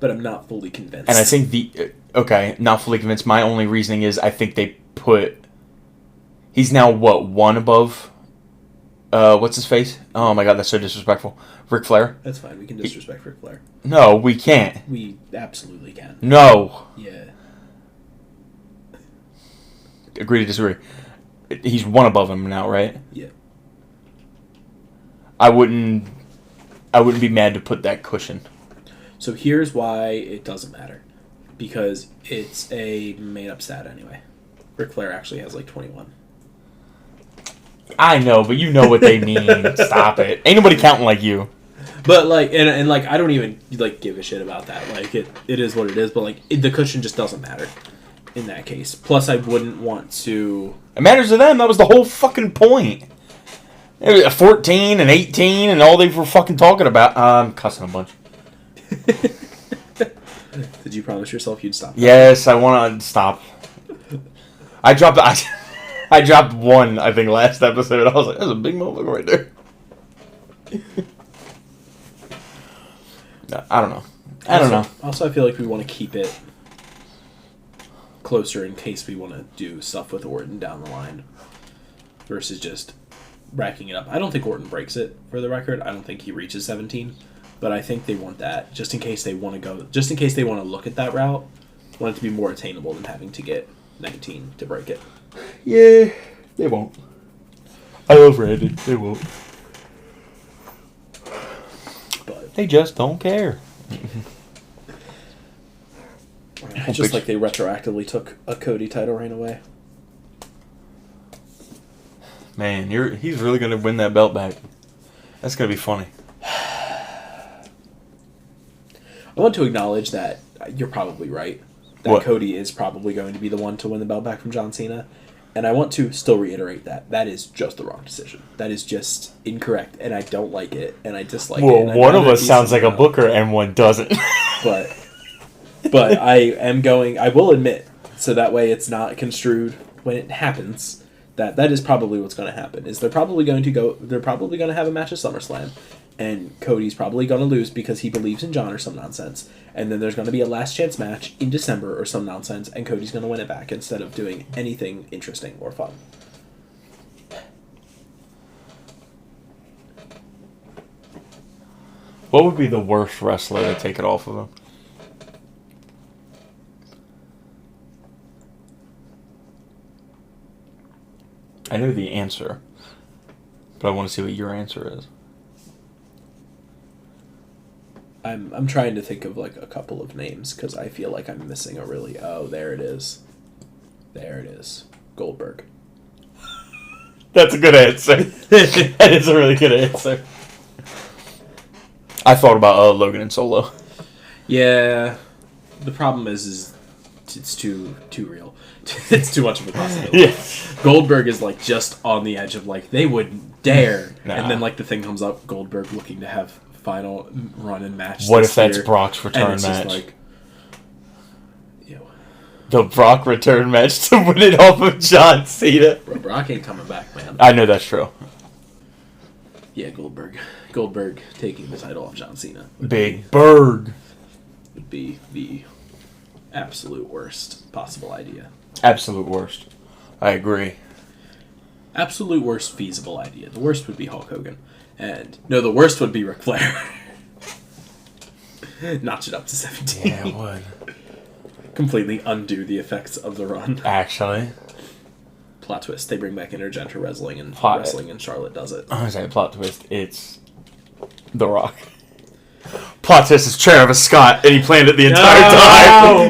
B: But I'm not fully convinced.
C: And I think not fully convinced. My only reasoning is I think they put... He's now, one above... what's his face? Oh my god, that's so disrespectful. Ric Flair?
B: That's fine. We can disrespect Ric Flair.
C: No, we can't.
B: We absolutely can.
C: No.
B: Yeah.
C: Agree to disagree. He's one above him now, right?
B: Yeah.
C: I wouldn't be mad to put that cushion.
B: So here's why it doesn't matter. Because it's a made-up stat anyway. Ric Flair actually has like 21.
C: I know, but you know what they mean. Stop it. Ain't nobody counting like you.
B: But like, and like, I don't even like give a shit about that. Like, it is what it is. But like, the cushion just doesn't matter in that case. Plus, I wouldn't want to.
C: It matters to them. That was the whole fucking point. It was 14 and 18 and all they were fucking talking about. I'm cussing a bunch.
B: Did you promise yourself you'd stop?
C: Yes, I want to stop. I dropped one, I think, last episode. I was like, that's a big motherfucker right there. No, I don't know.
B: Also, I feel like we want to keep it closer in case we want to do stuff with Orton down the line versus just racking it up. I don't think Orton breaks it, for the record. I don't think he reaches 17. But I think they want that just in case they want to go, just in case they want to look at that route. want it to be more attainable than having to get 19 to break it.
C: Yeah, they won't. I love Randy. They won't.
B: But
C: They just don't care.
B: just like they retroactively took a Cody title reign away.
C: Man, he's really gonna win that belt back. That's gonna be funny.
B: I want to acknowledge that you're probably right. That
C: What?
B: Cody is probably going to be the one to win the belt back from John Cena. And I want to still reiterate that is just the wrong decision. That is just incorrect, and I don't like it, and I dislike it.
C: Well,
B: and I'd
C: one of
B: rather
C: us
B: be
C: sounds like a
B: someone else.
C: booker and one doesn't.
B: But I am going. I will admit, so that way it's not construed when it happens. That is probably what's going to happen. Is they're probably going to have a match at SummerSlam, and Cody's probably going to lose because he believes in John or some nonsense. And then there's going to be a last chance match in December or some nonsense, and Cody's going to win it back instead of doing anything interesting or fun.
C: What would be the worst wrestler to take it off of him? I know the answer, but I want to see what your answer is.
B: I'm trying to think of like a couple of names because I feel like I'm missing a really. Oh, there it is. There it is. Goldberg.
C: That's a good answer. That is a really good answer. I thought about Logan and Solo.
B: Yeah, the problem is it's too real. It's too much of a possibility.
C: Yeah.
B: Goldberg is like just on the edge of like they wouldn't dare,
C: Nah.
B: and then like the thing comes up, Goldberg looking to have final run and match.
C: What
B: this
C: if that's
B: year,
C: Brock's
B: and
C: return
B: it's just
C: match?
B: like, ew.
C: The Brock return match to win it off of John Cena.
B: Bro, Brock ain't coming back, man.
C: I know that's true.
B: Yeah, Goldberg taking the title off John Cena
C: Big Berg.
B: would be the absolute worst possible idea.
C: Absolute worst. I agree.
B: Absolute worst feasible idea. The worst would be Hulk Hogan. And no, the worst would be Ric Flair. Notch it up to 17.
C: Yeah, it would.
B: Completely undo the effects of the run.
C: Actually.
B: Plot twist. They bring back intergender wrestling and Charlotte does it.
C: I was saying plot twist. It's The Rock. Plot twist is Travis Scott, and he planned it the entire time.